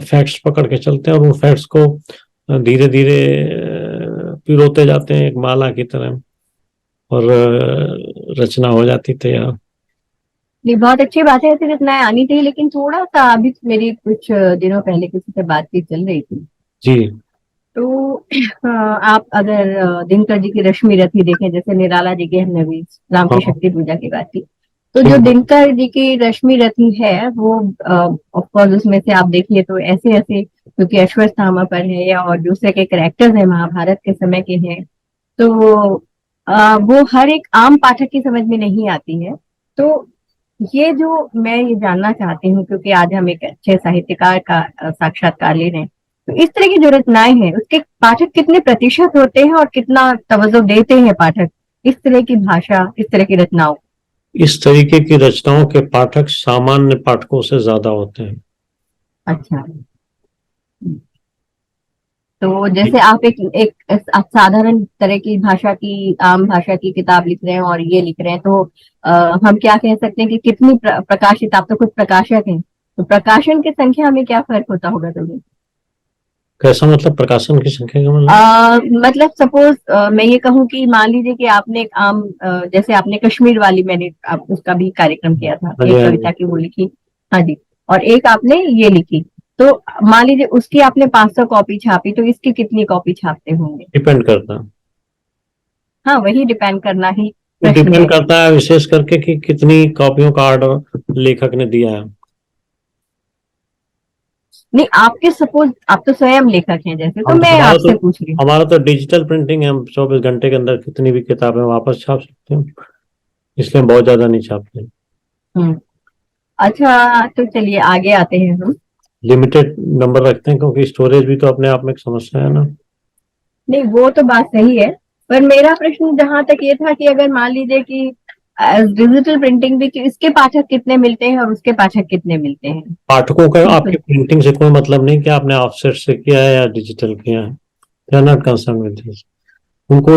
फैक्ट्स पकड़ के चलते हैं, और उन फैक्ट्स को धीरे धीरे पिरोते जाते हैं एक माला की तरह, और रचना हो जाती तैयार। नहीं, बहुत अच्छी बात है, ऐसी रचनाएं आनी चाहिए, लेकिन थोड़ा सा अभी मेरी कुछ दिनों पहले किसी से बातचीत चल रही थी, जी, तो आप अगर दिनकर जी की रश्मि रथी देखें, जैसे निराला जी के हमने भी राम की हाँ, शक्ति पूजा की बात की, तो जो ठीक बात। दिनकर जी की रश्मि रथी है वो ऑफ कोर्स उसमें से आप देखिए तो ऐसे ऐसे, क्योंकि अश्वत्थामा पर है या और दूसरे के कैरेक्टर्स हैं महाभारत के समय के हैं, तो वो हर एक आम पाठक की समझ में नहीं आती है। तो ये जो मैं ये जानना चाहती हूँ, क्योंकि आज हम एक अच्छे साहित्यकार का साक्षात्कार ले रहे हैं, तो इस तरह की जो रचनाएं हैं उसके पाठक कितने प्रतिशत होते हैं और कितना तवज्जो देते हैं पाठक इस तरह की भाषा, इस तरह की रचनाओं? इस तरीके की रचनाओं के पाठक सामान्य पाठकों से ज्यादा होते हैं। अच्छा, तो जैसे आप एक आप साधारण तरह की भाषा की, आम भाषा की किताब लिख रहे हैं और ये लिख रहे हैं, तो हम क्या कह सकते हैं कि कितनी प्रकाशित, आप तो खुद प्रकाशक हैं, तो प्रकाशन की संख्या में क्या फर्क होता होगा तुम्हें? कैसा मतलब प्रकाशन की संख्या का मतलब? मतलब सपोज मैं ये कहूँ कि मान लीजिए कि आपने एक आम जैसे आपने कश्मीर वाली, मैंने उसका भी कार्यक्रम किया था, हाँ जी, एक हाँ जी। कविता की वो लिखी, हाँ जी, और एक आपने ये लिखी, तो मान लीजिए उसकी आपने 500 कॉपी छापी, तो इसकी कितनी कॉपी छापते होंगे? डिपेंड करता है। हाँ, वही डिपेंड करना ही वो प्रश्न डिपेंड है। करता है विशेष करके कि कितनी कॉपियों का ऑर्डर लेखक ने दिया है। नहीं, आपके सपोज आप तो स्वयं लेखक हैं जैसे, तो हम मैं हमारा तो आपसे पूछ रही हूँ। हमारा तो डिजिटल प्रिंटिंग है, हम 24 घंटे के अंदर कितनी भी किताबें वापस छाप सकते हैं, इसलिए हम बहुत ज्यादा नहीं छापते। हम्म, अच्छा, तो चलिए आगे आते हैं हम। लिमिटेड नंबर रखते हैं, क्योंकि स्टोरेज भी तो अपने आप में एक समस्या है ना। नहीं, वो तो बात सही है, पर मेरा प्रश्न जहां तक ये था कि अगर मान लीजिए कि डिजिटल प्रिंटिंग भी, कि इसके पाठक कितने मिलते हैं और उसके पाठक कितने मिलते हैं? पाठकों का ठीक है। आपकी प्रिंटिंग से कोई मतलब नहीं कि आपने ऑफसेट से किया है या डिजिटल किया है। They are not concern with this. उनको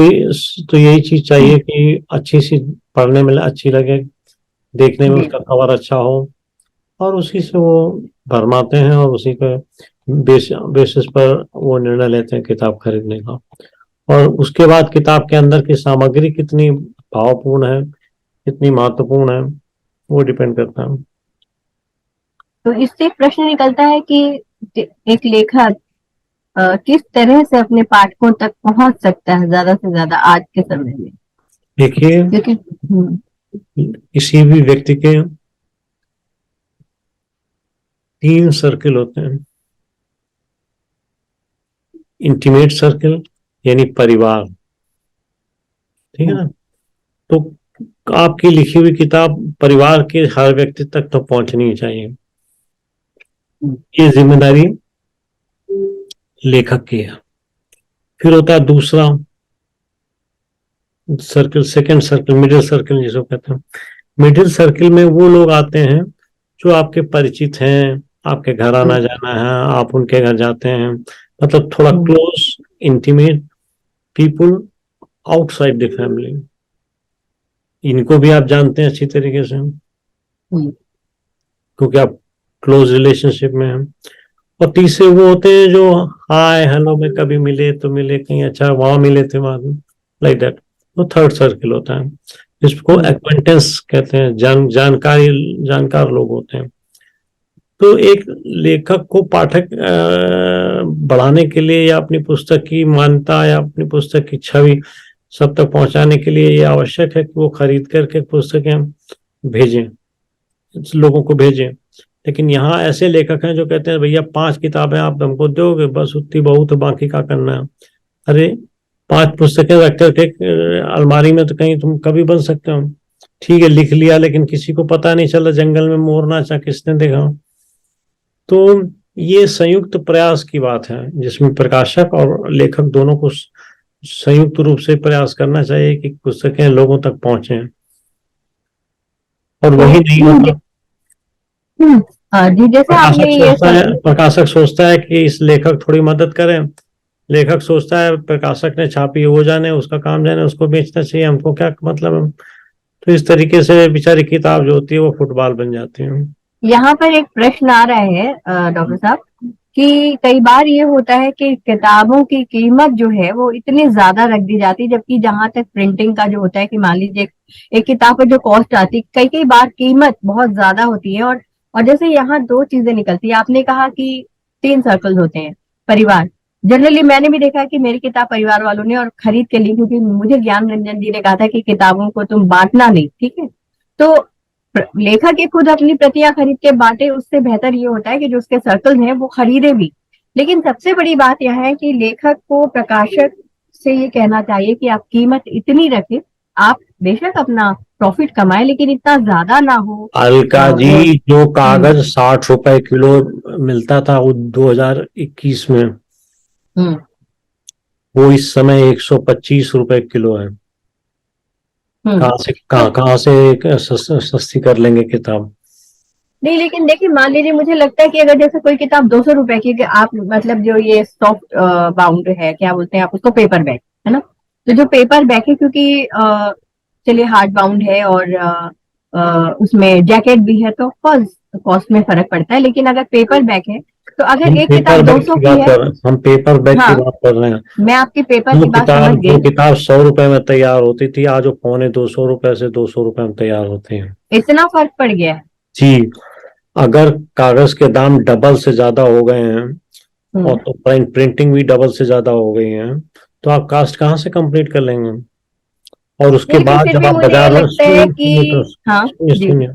तो यही चीज चाहिए कि अच्छी सी पढ़ने में अच्छी लगे, देखने में जी उसका कवर अच्छा हो, और उसी से वो भरमाते हैं और उसी के बेसिस पर वो निर्णय लेते हैं किताब खरीदने का। और उसके बाद किताब के अंदर की सामग्री कितनी भावपूर्ण है, कितनी महत्वपूर्ण है, वो डिपेंड करता है। तो इससे एक प्रश्न निकलता है कि एक लेखक किस तरह से अपने पाठकों तक पहुंच सकता है ज्यादा से ज्यादा आज के समय में, देखिए, क्योंकि किसी भी व्यक्ति के 3 सर्किल होते हैं। इंटीमेट सर्किल यानी परिवार, ठीक है ना। तो आपकी लिखी हुई किताब परिवार के हर व्यक्ति तक तो पहुंचनी ही चाहिए, ये जिम्मेदारी लेखक की है। फिर होता है दूसरा circle, second circle, middle circle जिसको कहते हैं। मिडिल सर्किल में वो लोग आते हैं जो आपके परिचित हैं, आपके घर आना जाना है, आप उनके घर जाते हैं, मतलब थोड़ा close intimate people outside the family. इनको भी आप जानते हैं अच्छी तरीके से क्योंकि आप क्लोज रिलेशनशिप में हैं। और तीसरे वो होते हैं जो हाय हेलो में कभी मिले तो मिले, कहीं अच्छा वहां मिले थे वहां, लाइक दैट। वो थर्ड सर्किल होता है, जिसको एक्वेंटेंस कहते हैं, जानकार लोग होते हैं। तो एक लेखक को पाठक बढ़ाने के लिए या अपनी पुस्तक की मान्यता या अपनी पुस्तक की छवि सब तक पहुंचाने के लिए ये आवश्यक है कि वो खरीद करके पुस्तकें भेजें, लोगों को भेजें। लेकिन यहाँ ऐसे लेखक हैं जो कहते हैं भैया 5 किताबें आप हमको दोगे बस, उतनी बहुत है, बाकी क्या करना है। अरे 5 पुस्तकें रख करके अलमारी में तो कहीं तुम कभी बन सकते हो। ठीक है लिख लिया, लेकिन किसी को पता नहीं चला जंगल में मोर नाचा किसने देखा। तो ये संयुक्त प्रयास की बात है जिसमें प्रकाशक और लेखक दोनों को संयुक्त रूप से प्रयास करना चाहिए कि पुस्तकें लोगों तक पहुंचे। और वही नहीं होता। जी जैसे आपने ये सब प्रकाशक सोचता है कि इस लेखक थोड़ी मदद करें, लेखक सोचता है प्रकाशक ने छापी वो जाने, उसका काम जाने, उसको बेचना चाहिए, हमको क्या मतलब है। तो इस तरीके से बेचारी किताब जो होती है वो फुटबॉल बन जाती है। यहाँ पर एक प्रश्न आ रहा है डॉक्टर साहब कि कई बार ये होता है कि किताबों की कीमत जो है वो इतनी ज्यादा रख दी जाती है, जबकि जहां तक प्रिंटिंग का जो होता है कि मान लीजिए एक किताब पर जो कॉस्ट आती है कई कई बार कीमत बहुत ज्यादा होती है। और जैसे यहाँ 2 चीजें निकलती है, आपने कहा कि 3 सर्कल्स होते हैं। परिवार, जनरली मैंने भी देखा है कि मेरी किताब परिवार वालों ने और खरीद के ली, क्योंकि मुझे ज्ञान रंजन जी ने कहा था कि किताबों को तुम बांटना नहीं, ठीक है। तो लेखक ये खुद अपनी प्रतियां खरीद के बांटे, उससे बेहतर ये होता है कि जो उसके सर्कल हैं वो खरीदे भी। लेकिन सबसे बड़ी बात यह है कि लेखक को प्रकाशक से ये कहना चाहिए कि आप कीमत इतनी रखें, आप बेशक अपना प्रॉफिट कमाए लेकिन इतना ज्यादा ना हो। अलका जी, जो कागज 60 रुपए किलो मिलता था वो 2021 में, वो इस समय 125 रुपए किलो है। कहाँ से सस्ती कर लेंगे किताब। नहीं लेकिन देखिए मान लीजिए मुझे लगता है कि अगर जैसे कोई किताब 200 रुपए की, कि आप मतलब जो ये सॉफ्ट बाउंड है, क्या बोलते हैं आप उसको, पेपर बैग है ना। तो जो पेपर बैग है, क्योंकि चलिए हार्ड बाउंड है और उसमें जैकेट भी है, तो कॉस्ट में फर्क पड़ता है। लेकिन अगर पेपर बैग है तो अगर एक किताब 200 की है, हम पेपर बैग की बात कर रहे हैं। मैं आपकी पेपर की बात समझ गई। जो किताब 100 रुपए में तैयार होती थी आज वो 250 रुपए से 200 रुपए में तैयार होती है। इतना फर्क पड़ गया है जी। अगर कागज के दाम डबल से ज्यादा हो गए हैं और तो प्रिंटिंग भी डबल से ज्यादा हो गई है, तो आप कास्ट कहाँ से कंप्लीट कर लेंगे। और उसके बाद जब आप बाजार में सुनिए,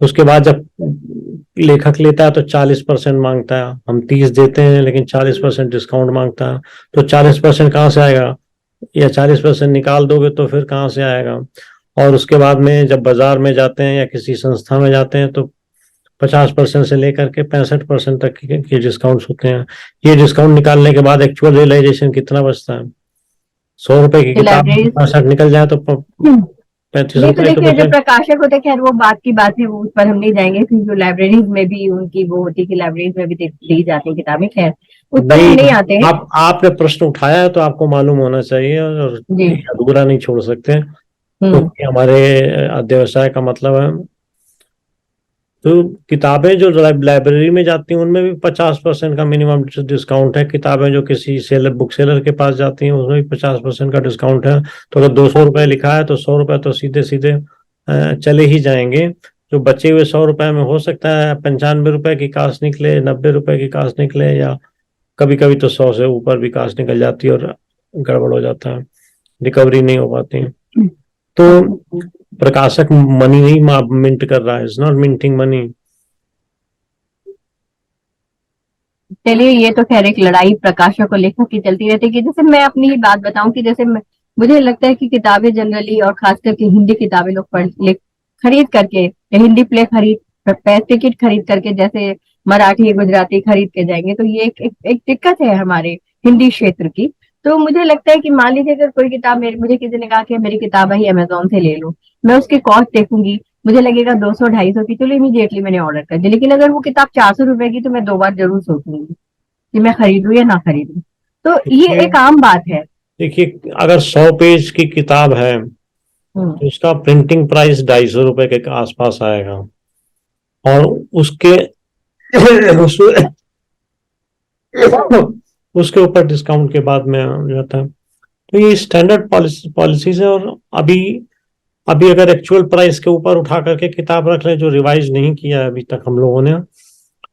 उसके बाद जब लेखक लेता है तो 40% मांगता है, हम 30 देते हैं लेकिन 40% डिस्काउंट मांगता है। तो 40% कहाँ से आएगा, या 40% निकाल दोगे तो फिर कहाँ से आएगा। और उसके बाद में जब बाजार में जाते हैं या किसी संस्था में जाते हैं तो 50% से लेकर के 65% तक के डिस्काउंट होते हैं। ये डिस्काउंट निकालने के बाद एक्चुअल रियलाइजेशन कितना बचता है। 100 रुपए की किताब 65 निकल जाए तो 35 रुपए। देखिए जो प्रकाशक होते हैं, खैर वो बात की बात है, वो उस पर हम नहीं जाएंगे, क्योंकि जो लाइब्रेरीज में भी उनकी वो होती है कि लाइब्रेरीज में भी दी जाती है किताबें, खैर उत्तर नहीं आते हैं। आपने प्रश्न उठाया है तो आपको मालूम होना चाहिए, और जी। ये अधूरा नहीं छोड़ सकते, हम्म। क्योंकि हमारे अध्यवसाय का मतलब है। तो किताबें जो लाइब्रेरी में जाती हैं उनमें भी 50% का मिनिमम डिस्काउंट है। किताबें जो किसी सेलर, बुक सेलर के पास जाती हैं उसमें भी 50% का डिस्काउंट है। तो अगर 200 रुपये लिखा है तो 100 रुपये तो सीधे सीधे चले ही जाएंगे। जो बचे हुए 100 रुपये में हो सकता है 95 रुपये की कास्ट निकले, 90 रुपये की कास्ट निकले, या कभी कभी तो 100 से ऊपर भी कास्ट निकल जाती है और गड़बड़ हो जाता है, रिकवरी नहीं हो पाती। तो प्रकाशक मनी नहीं मिंट कर रहा है, इज नॉट मिंटिंग मनी। चलिए, ये तो खैर एक लड़ाई प्रकाशक और लेखक की चलती रहती है। कि जैसे मैं अपनी ही बात बताऊं कि जैसे मुझे लगता है कि किताबें जनरली, और खास करके हिंदी किताबें लोग खरीद करके, या हिंदी प्ले टिकट खरीद करके जैसे मराठी गुजराती खरीद के जाएंगे, तो ये एक दिक्कत है हमारे हिंदी क्षेत्र की। तो मुझे लगता है कि मान लीजिए अगर कोई किताब मुझे किसी ने कहा कि मेरी किताब है अमेजोन से ले लो, मैं उसकी कॉस्ट देखूंगी, मुझे लगेगा 200-250 की, चलो इमीडिएटली मैंने ऑर्डर कर दिया। लेकिन अगर वो किताब 400 रुपए की, तो मैं 2 बार जरूर सोचूंगी कि मैं खरीदूं या ना खरीदूं। तो ये देखिए एक आम बात है। देखिए, अगर 100 पेज की किताब है हम्म। तो उसका प्रिंटिंग प्राइस 250 रुपये के आसपास आएगा, और उसके उस, उसके ऊपर डिस्काउंट के बाद में आ जाता है। तो ये स्टैंडर्ड पॉलिसीज है। और अभी अभी अगर एक्चुअल प्राइस के ऊपर उठा करके किताब रख ले, जो रिवाइज नहीं किया है अभी तक हम लोगों ने,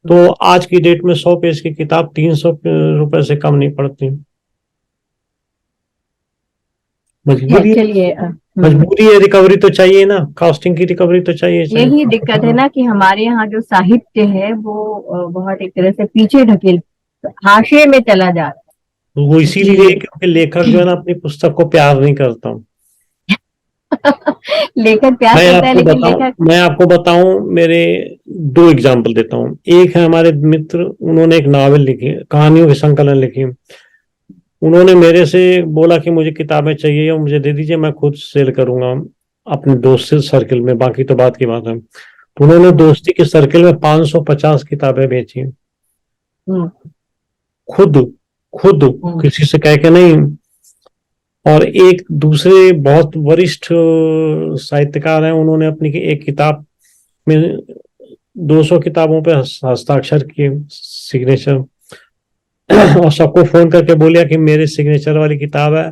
तो आज की डेट में 100 पेज की किताब 300 रुपये से कम नहीं पड़ती। मजबूरी है, चलिए, मजबूरी है, रिकवरी तो चाहिए ना, कॉस्टिंग की रिकवरी तो चाहिए यही दिक्कत है ना कि हमारे यहाँ जो साहित्य है वो बहुत एक तरह से पीछे ढकेल, हाशिए में चला जा रहा वो है इसीलिए कि क्योंकि लेखक जो है ना अपनी पुस्तक को प्यार नहीं करता। लेखक प्यार करता है, लेकिन लेखक। मैं आपको बताऊं, मेरे दो एग्जाम्पल देता हूँ। एक है हमारे मित्र, उन्होंने एक नावल लिखी, कहानियों की संकलन लिखी। उन्होंने मेरे से बोला कि मुझे किताबें चाहिए और मुझे दे दीजिए, मैं खुद सेल करूंगा अपने दोस्त सर्किल में, बाकी तो बात की बात है। तो उन्होंने दोस्ती के सर्किल में 550 किताबें बेची, हम्म। खुद खुद, हम्म। किसी से कह के नहीं। और एक दूसरे बहुत वरिष्ठ साहित्यकार हैं, उन्होंने अपनी एक किताब में 200 किताबों पे हस्ताक्षर किए, सिग्नेचर, और सबको फोन करके बोलिया कि मेरे सिग्नेचर वाली किताब है,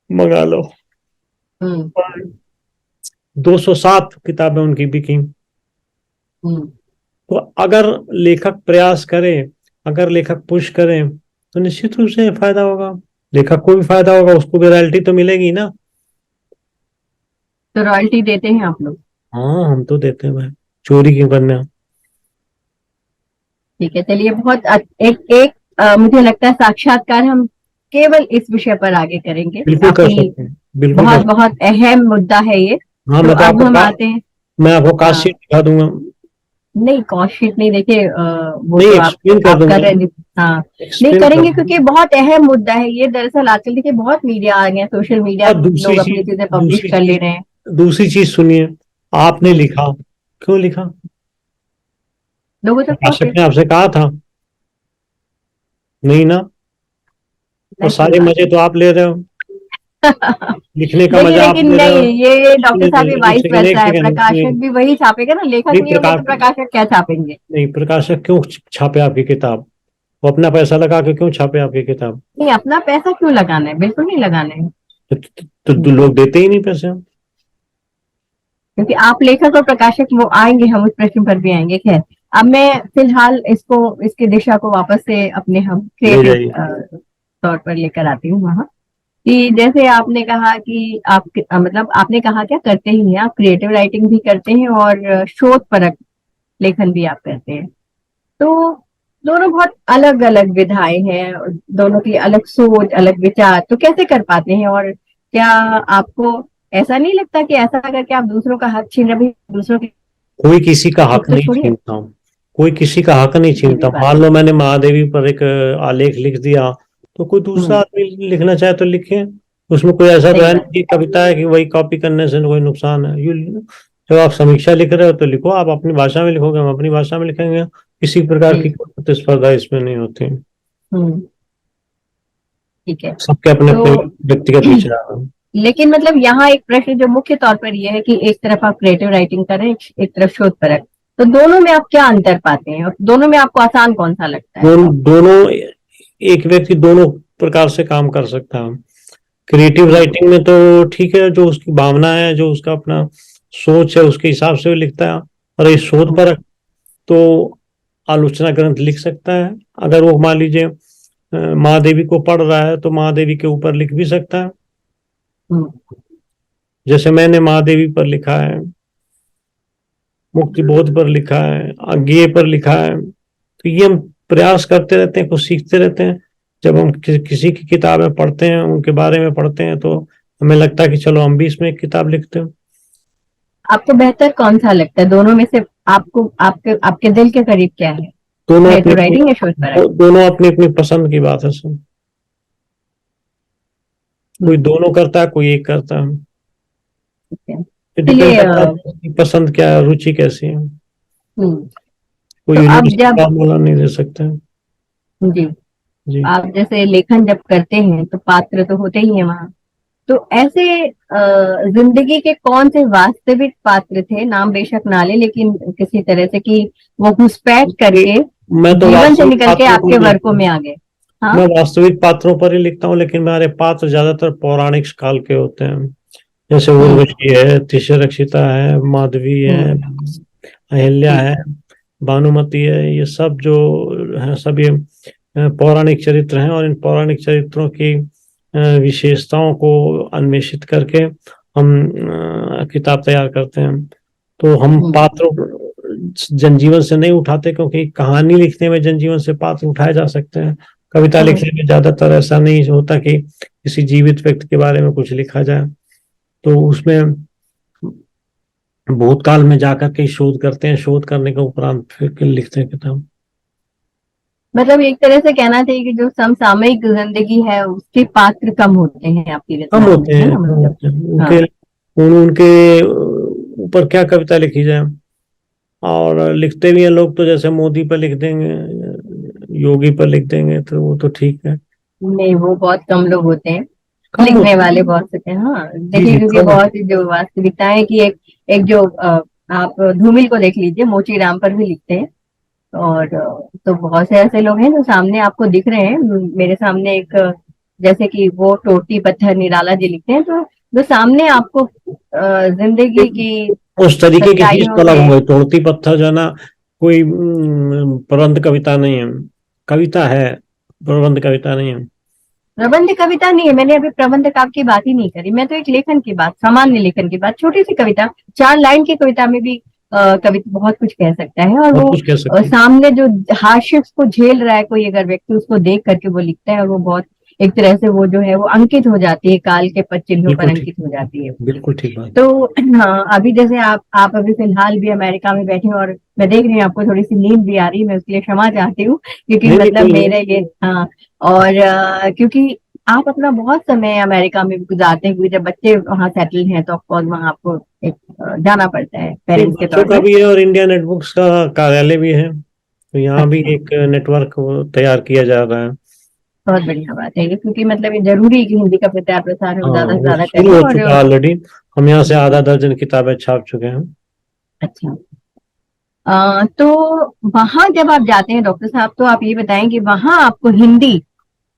मंगा लो। हम्म। 207 किताबें उनकी बिकी। हम्म। तो अगर लेखक प्रयास करे, अगर लेखक पुश करे, तो निश्चित रूप से फायदा होगा, लेखक को भी फायदा होगा, उसको भी रॉयल्टी तो मिलेगी ना। तो रॉयल्टी देते हैं आप लोग? हाँ, हम तो देते हैं भाई, चोरी क्यों करना। ठीक है, चलिए, बहुत एक एक मुझे लगता है साक्षात्कार हम केवल इस विषय पर आगे करेंगे। बिल्कुल कर काफी सकते हैं, बिल्कुल कर बहुत सकते बहुत अहम मुद्दा है ये। हैं। हाँ, तो अब हम आते हैं। मैं आपको कास्ट हाँ, शीट दिखा दूंगा। नहीं, कॉस्ट शीट नहीं, देखिए वो नहीं, तो एक्सप्लेन कर आप कर दूंगा, रहे हैं। हाँ, नहीं एक्सप्लेन कर करेंगे दूंगा। क्योंकि बहुत अहम मुद्दा है ये। दरअसल आजकल देखिए बहुत मीडिया आ गया, सोशल मीडिया, और लोग अपनी चीजें पब्लिश कर ले रहे हैं। दूसरी चीज सुनिए, आपने हम्म। लिखा, क्यों लिखा? लोगों तक प्रकाशक पहुंचे। ने आपसे कहा था? नहीं ना। और ऐसी सारे बात मजे तो आप ले रहे हो, लिखने का नहीं, मजा आप लेकिन ले रहे नहीं, हो। ये डॉक्टर सुनिए, साहब ये एक वाइस सेकंड, एक वर्सा है। सेकंड, प्रकाशक भी वही छापेगा ना, लेखक नहीं नहीं होंगे तो प्रकाश प्रकाशक क्या छापेंगे? नहीं, प्रकाशक क्यों छापे आपकी किताब? वो अपना पैसा लगा के क्यों छापे आपकी किताब? नहीं, अपना पैसा क्यों लगाना है, बिल्कुल नहीं लगाना है। तो लोग देते ही नहीं पैसे। क्योंकि आप लेखक और प्रकाशक, वो आएंगे, हम उस प्रश्न पर भी आएंगे। खैर, अब मैं फिलहाल इसकी दिशा को वापस से अपने हम ले क्रिएटिव जाइए। तौर पर लेकर आती हूँ वहां। कि जैसे आपने कहा कि आप मतलब आपने कहा क्या करते ही हैं, आप क्रिएटिव राइटिंग भी करते हैं और शोध परक लेखन भी आप करते हैं। तो दोनों बहुत अलग अलग विधाएं हैं, और दोनों की अलग सोच, अलग विचार। तो कैसे कर पाते हैं? और क्या आपको ऐसा नहीं लगता कि ऐसा करके आप दूसरों का हक छीन रहे हैं? दूसरों की कोई किसी का हक हक तो नहीं छोड़िए। छीनता, कोई किसी का हक नहीं ये भी छीनता। बात। मान लो मैंने महादेवी पर एक आलेख लिख दिया, तो कोई दूसरा हम्म। आदमी लिखना चाहे तो लिखे। उसमें कोई ऐसा तो सही है बात। नहीं कि कविता है कि वही कॉपी करने से कोई नुकसान है। जब आप समीक्षा लिख रहे हो तो लिखो, आप अपनी भाषा में लिखोगे, हम अपनी भाषा में लिखेंगे, किसी प्रकार की जी। कोई प्रतिस्पर्धा इसमें नहीं होती। हम्म, ठीक है। सबके अपने अपने तो व्यक्तिगत विचार हैं। लेकिन मतलब यहाँ एक प्रश्न जो मुख्य तौर पर यह है कि एक तरफ आप क्रिएटिव राइटिंग कर रहे हैं, एक तरफ शोध परक, तो दोनों में आप क्या अंतर पाते हैं और दोनों में आपको आसान कौन सा लगता है? दोनों, एक व्यक्ति दोनों प्रकार से काम कर सकता है। क्रिएटिव राइटिंग में तो ठीक है, जो उसकी भावना है, जो उसका अपना सोच है, उसके हिसाब से वो लिखता है। और ये शोध पर तो आलोचना ग्रंथ लिख सकता है। अगर वो मान लीजिए महादेवी को पढ़ रहा है तो महादेवी के ऊपर लिख भी सकता है, जैसे मैंने महादेवी पर लिखा है, मुक्ति बोध पर लिखा है, अज्ञेय पर लिखा है। तो ये हम प्रयास करते रहते हैं, कुछ सीखते रहते हैं। जब हम किसी की किताबें पढ़ते हैं, उनके बारे में पढ़ते हैं, तो हमें लगता है कि चलो हम भी इसमें एक किताब लिखते हैं। आपको बेहतर कौन सा लगता है दोनों में से? आपको आपके आपके दिल के करीब क्या है, दोनों अपनी क्रिएटिव राइटिंग या शोध परक? दोनों अपनी अपनी पसंद की बात है सब। कोई दोनों करता है, कोई एक करता है। ठीक है। ये डिपेंड चलिए करता है उसकी पसंद क्या है, रुचि कैसी है। हम्म, कोई तो अब यूनिवर्सिटी जब फॉर्मूला नहीं दे सकते हैं। जी जी। आप जैसे लेखन जब करते हैं तो पात्र तो होते ही हैं वहां, तो ऐसे जिंदगी के कौन से वास्तविक पात्र थे, नाम बेशक ना ले लेकिन किसी तरह से कि वो घुसपैठ करके मैं तो जीवन से वास्तविक निकल के पात्रों पर आपके ही वर्कों लिखता में हूँ। आ गए? हाँ। मैं वास्तविक पात्रों पर ही लिखता हूँ, लेकिन मेरे पात्र ज्यादातर पौराणिक काल के होते हैं। जैसे हम्म उर्वशी है, तिष्यरक्षिता है, माधवी है, हम्म अहिल्या ठीक है, है। भानुमति है। ये सब जो है, सब ये पौराणिक चरित्र हैं। और इन पौराणिक चरित्रों की विशेषताओं को अन्वेषित करके हम किताब तैयार करते हैं। तो हम हम्म पात्रों जनजीवन से नहीं उठाते, क्योंकि कहानी लिखने में जनजीवन से पात्र उठाए जा सकते हैं। कविता हम्म, लिखने में ज्यादातर ऐसा नहीं होता कि किसी जीवित व्यक्ति के बारे में कुछ लिखा जाए। तो उसमें भूतकाल में जाकर के शोध करते हैं, शोध करने के उपरांत फिर लिखते हैं किताब। मतलब एक तरह से कहना चाहिए कि जो समसामयिक जिंदगी है उसके पात्र कम होते हैं आपकी कम रचनाओं में, होते है हैं, ना कम मतलब? होते हैं हाँ। उनके ऊपर क्या कविता लिखी जाए। और लिखते भी हैं लोग, तो जैसे मोदी पर लिख देंगे, योगी पर लिख देंगे, तो वो तो ठीक है। नहीं, वो बहुत कम लोग होते हैं, कम लिखने होते वाले हैं। बहुत होते हैं। हाँ जी देखिए, जी, क्योंकि कम बहुत ही जो वास्तविकता है कि एक एक जो आप धूमिल को देख लीजिए, मोची राम पर भी लिखते हैं। और तो बहुत से ऐसे लोग हैं जो सामने आपको दिख रहे हैं। मेरे सामने एक जैसे कि वो टोटी पत्थर निराला जी लिखते हैं, तो जो सामने आपको जिंदगी होते। की उस तरीके की चीज सच्चाइयों तो अलग से। हो गई। तोड़ती पत्थर जो है ना, कोई प्रबंध कविता नहीं है। कविता है, प्रबंध कविता नहीं है। प्रबंध कविता नहीं है, मैंने अभी प्रबंध काव्य की बात ही नहीं करी, मैं तो एक लेखन की बात, सामान्य लेखन की बात, छोटी सी कविता, 4 लाइन की कविता में भी कविता बहुत कुछ कह सकता है। और बहुत वो कुछ कह सकते हैं। सामने जो हाशिए को झेल रहा है कोई अगर व्यक्ति, उसको देख करके वो लिखता है, और वो बहुत एक तरह से वो जो है वो अंकित हो जाती है, काल के पदचिन्हों पर बिल्कुल ठीक, अंकित हो जाती है। बिल्कुल ठीक बात। तो हाँ, अभी जैसे आप अभी फिलहाल भी अमेरिका में बैठे हैं और मैं देख रही हूँ आपको थोड़ी सी नींद भी आ रही है, मैं उसके लिए क्षमा चाहती हूँ, क्योंकि नहीं नहीं, मतलब कोई नहीं। मेरा ये हाँ। और क्योंकि आप अपना बहुत समय अमेरिका में भी गुजारते हैं, क्योंकि जब बच्चे वहाँ सेटल हैं तो ऑफकोर्स वहाँ आपको एक जाना पड़ता है ये पेरेंट्स के बच्चों तौर का पे। भी है, और इंडिया नेटबुक्स का कार्यालय भी है, तो यहाँ भी अच्छा, एक नेटवर्क तैयार किया जा रहा है। बहुत बढ़िया बात है ये, क्योंकि मतलब ये जरूरी है कि हिंदी का प्रचार प्रसार हम हाँ, ज्यादा से वो ज्यादा शुरू करें। हो और चुका है ऑलरेडी। हम यहाँ से आधा दर्जन किताबें छाप चुके हैं। अच्छा, तो वहां जब आप जाते हैं डॉक्टर साहब, तो आप ये बताएं कि वहां आपको हिंदी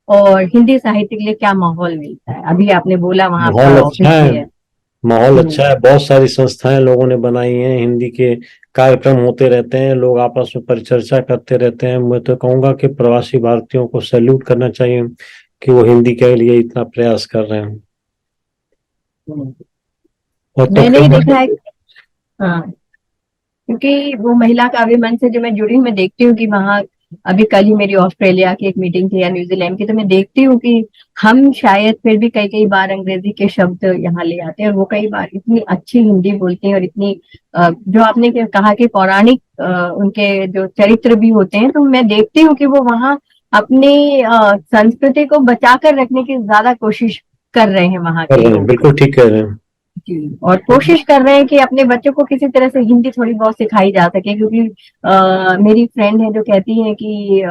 और हिंदी साहित्य के लिए क्या माहौल मिलता है? अभी आपने बोला वहां माहौल आपका अच्छा ऑफिस है। भी है। माहौल हम्म अच्छा है, बहुत सारी संस्थाएं लोगों ने बनाई हैं, हिंदी के कार्यक्रम होते रहते हैं, लोग आपस में परिचर्चा करते रहते हैं। मैं तो कहूंगा कि प्रवासी भारतीयों को सैल्यूट करना चाहिए कि वो हिंदी के लिए इतना प्रयास कर रहे हैं। हम्म। और तो मैंने कई ही देखा बार है। हाँ, क्योंकि वो महिला काव्य मंच से जो मैं जुड़ी हूँ, मैं देखती हूँ कि वहाँ अभी कल ही मेरी ऑस्ट्रेलिया की एक मीटिंग थी या न्यूजीलैंड की, तो मैं देखती हूँ कि हम शायद फिर भी कई कई बार अंग्रेजी के शब्द यहाँ ले आते हैं, और वो कई बार इतनी अच्छी हिंदी बोलते हैं, और इतनी जो आपने कहा कि पौराणिक उनके जो चरित्र भी होते हैं, तो मैं देखती हूँ कि वो वहाँ अपनी संस्कृति को बचा कर रखने की ज्यादा कोशिश कर रहे हैं वहाँ कर के रहे हैं, लोग। बिल्कुल ठीक कह रहे हैं। जी, और कोशिश कर रहे हैं कि अपने बच्चों को किसी तरह से हिंदी थोड़ी बहुत सिखाई जा सके, क्योंकि मेरी फ्रेंड है जो कहती है कि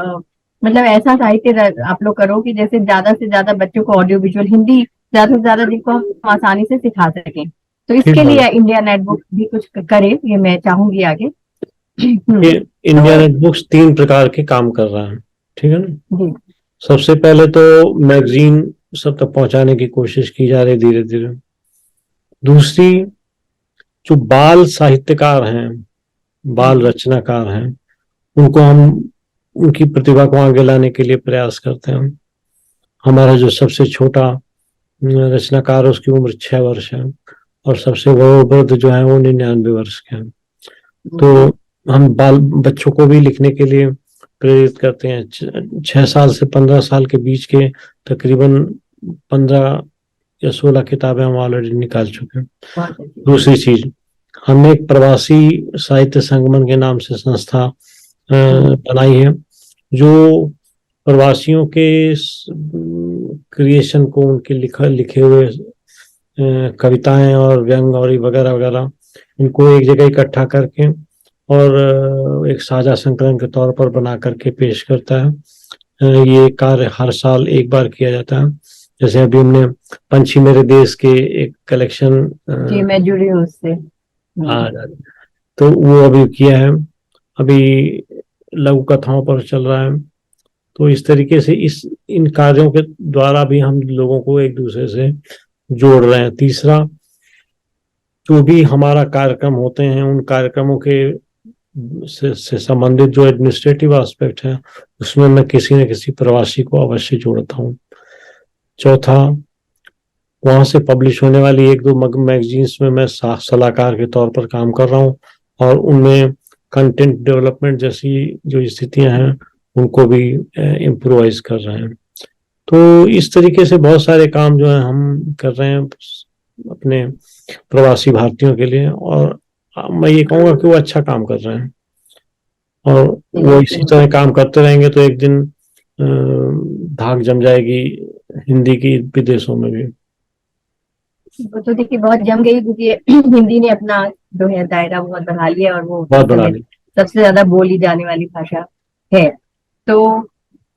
मतलब ऐसा साहित्य आप लोग करो कि जैसे ज्यादा से ज्यादा बच्चों को ऑडियो विजुअल हिंदी ज्यादा से ज्यादा जिनको हम आसानी से सिखा सकें। तो ठीक इसके बात लिए इंडिया नेटबुक भी कुछ करे, ये मैं चाहूंगी आगे। है। इंडिया तो नेट बुक्स 3 प्रकार के काम कर रहा है, ठीक है ना। जी। सबसे पहले तो मैगजीन सब तक पहुंचाने की कोशिश की जा रही धीरे धीरे। दूसरी, जो बाल साहित्यकार हैं, बाल रचनाकार हैं, उनको हम उनकी प्रतिभा को आगे लाने के लिए प्रयास करते हैं। हमारा जो सबसे छोटा रचनाकार है उसकी उम्र 6 वर्ष है, और सबसे वयोवृद्ध जो है वो 99 वर्ष के हैं। तो हम बाल बच्चों को भी लिखने के लिए प्रेरित करते हैं। 6 साल से 15 साल के बीच के तकरीबन 15 या 16 किताबें हम ऑलरेडी निकाल चुके हैं। दूसरी चीज, हमने एक प्रवासी साहित्य संगमन के नाम से संस्था बनाई है, जो प्रवासियों के क्रिएशन को, उनके लिखे हुए कविताएं और व्यंग और वगैरह वगैरह, इनको एक जगह इकट्ठा करके और एक साझा संकलन के तौर पर बना करके पेश करता है। ये कार्य हर साल एक बार किया जाता है। जैसे अभी हमने पंछी मेरे देश के एक कलेक्शन जी, मैं जुड़ी हूँ उससे। तो वो अभी किया है, अभी लघु कथाओं पर चल रहा है। तो इस तरीके से इन कार्यों के द्वारा भी हम लोगों को एक दूसरे से जोड़ रहे हैं। तीसरा, जो भी हमारा कार्यक्रम होते हैं, उन कार्यक्रमों के से संबंधित जो एडमिनिस्ट्रेटिव एस्पेक्ट है, उसमें मैं किसी न किसी प्रवासी को अवश्य जोड़ता हूँ। चौथा, वहां से पब्लिश होने वाली 1-2 मैगजीन्स में मैं सलाहकार के तौर पर काम कर रहा हूँ, और उनमें कंटेंट डेवलपमेंट जैसी जो स्थितियां हैं उनको भी इम्प्रोवाइज कर रहे हैं। तो इस तरीके से बहुत सारे काम जो है हम कर रहे हैं अपने प्रवासी भारतीयों के लिए, और मैं ये कहूँगा कि वो अच्छा काम कर रहे हैं, और वो इसी तरह काम करते रहेंगे तो एक दिन धाक जम जाएगी हिंदी की विदेशों में भी। वो तो देखिए बहुत जम गई, क्योंकि हिंदी ने अपना जो है दायरा बहुत बढ़ा लिया, और वो बहुत इस बड़ा समय नहीं। सबसे ज्यादा बोली जाने वाली भाषा है। तो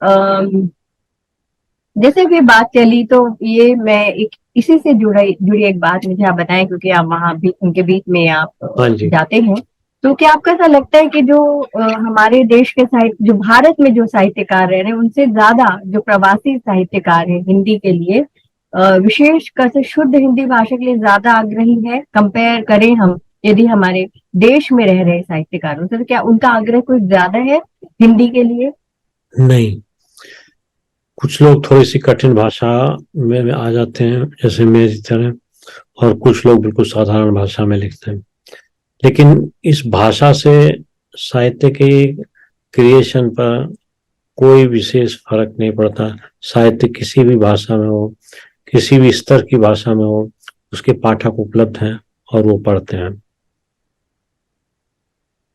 अम, जैसे कि बात चली, तो ये मैं एक इसी से जुड़ी एक बात मुझे आप बताएं, क्योंकि आप वहां भी उनके बीच में आप हाँ जी। जाते हैं। तो क्या आपको ऐसा लगता है कि जो हमारे देश के साहित्य, जो भारत में जो साहित्यकार रह रहे हैं, उनसे ज्यादा जो प्रवासी साहित्यकार हैं हिंदी के लिए, विशेषकर से शुद्ध हिंदी भाषा के लिए ज्यादा आग्रही है, कंपेयर करें हम यदि हमारे देश में रह रहे साहित्यकारों से, तो क्या उनका आग्रह कुछ ज्यादा है हिंदी के लिए? नहीं, कुछ लोग थोड़ी सी कठिन भाषा में आ जाते हैं, जैसे मेरी तरह, और कुछ लोग बिल्कुल साधारण भाषा में लिखते हैं। लेकिन इस भाषा से साहित्य के क्रिएशन पर कोई विशेष फर्क नहीं पड़ता। साहित्य किसी भी भाषा में हो, किसी भी स्तर की भाषा में हो, उसके पाठक उपलब्ध हैं और वो पढ़ते हैं।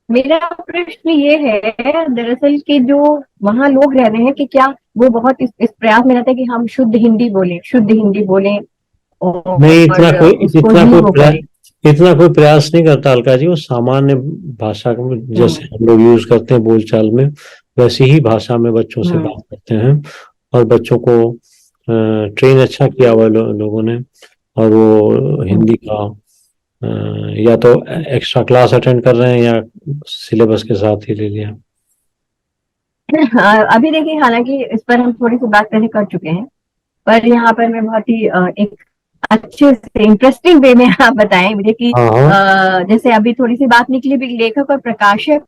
मेरा प्रश्न ये है दरअसल कि जो वहां लोग रह रहे हैं, कि क्या वो बहुत इस प्रयास में रहते हैं कि हम शुद्ध हिंदी बोलें, शुद्ध हिंदी बोलें, नहीं, और उसको ही वो करें? इतना कोई प्रयास नहीं करता अलका जी। वो सामान्य भाषा को जैसे हम लोग यूज करते हैं बोलचाल में, वैसी ही भाषा में बच्चों से बात करते हैं, और बच्चों को ट्रेन अच्छा किया हुआ लोगों ने, और वो हिंदी का या तो एक्स्ट्रा क्लास अटेंड कर रहे हैं या सिलेबस के साथ ही ले लिया। अभी देखिए, हालांकि इस पर हम थोड़ी सी बात पहले कर चुके हैं, पर यहाँ पर मैं बहुत ही एक अच्छे से इंटरेस्टिंग वे में आप बताएं मुझे कि हाँ, जैसे अभी थोड़ी सी बात निकली भी, लेखक और प्रकाशक,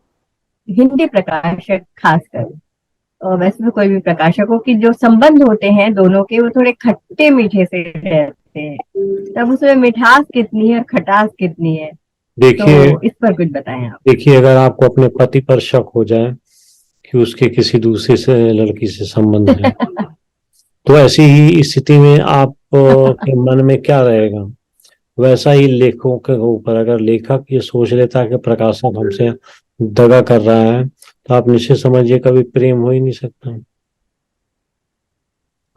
हिंदी प्रकाशक खासकर, और वैसे भी कोई भी प्रकाशकों की जो संबंध होते हैं दोनों के, वो थोड़े खट्टे मीठे से रहते हैं। तब उसमें मिठास कितनी है और खटास कितनी है, देखिए तो इस पर कुछ बताएं आप। देखिए, अगर आपको अपने पति पर शक हो जाए कि उसके किसी दूसरी से लड़की से संबंध है, तो ऐसी ही स्थिति में आप के मन में क्या रहेगा? वैसा ही लेखकों के ऊपर, अगर लेखक ये सोच लेता है कि प्रकाशक हमसे दगा कर रहा है, तो आप निश्चित समझिए कभी प्रेम हो ही नहीं सकता।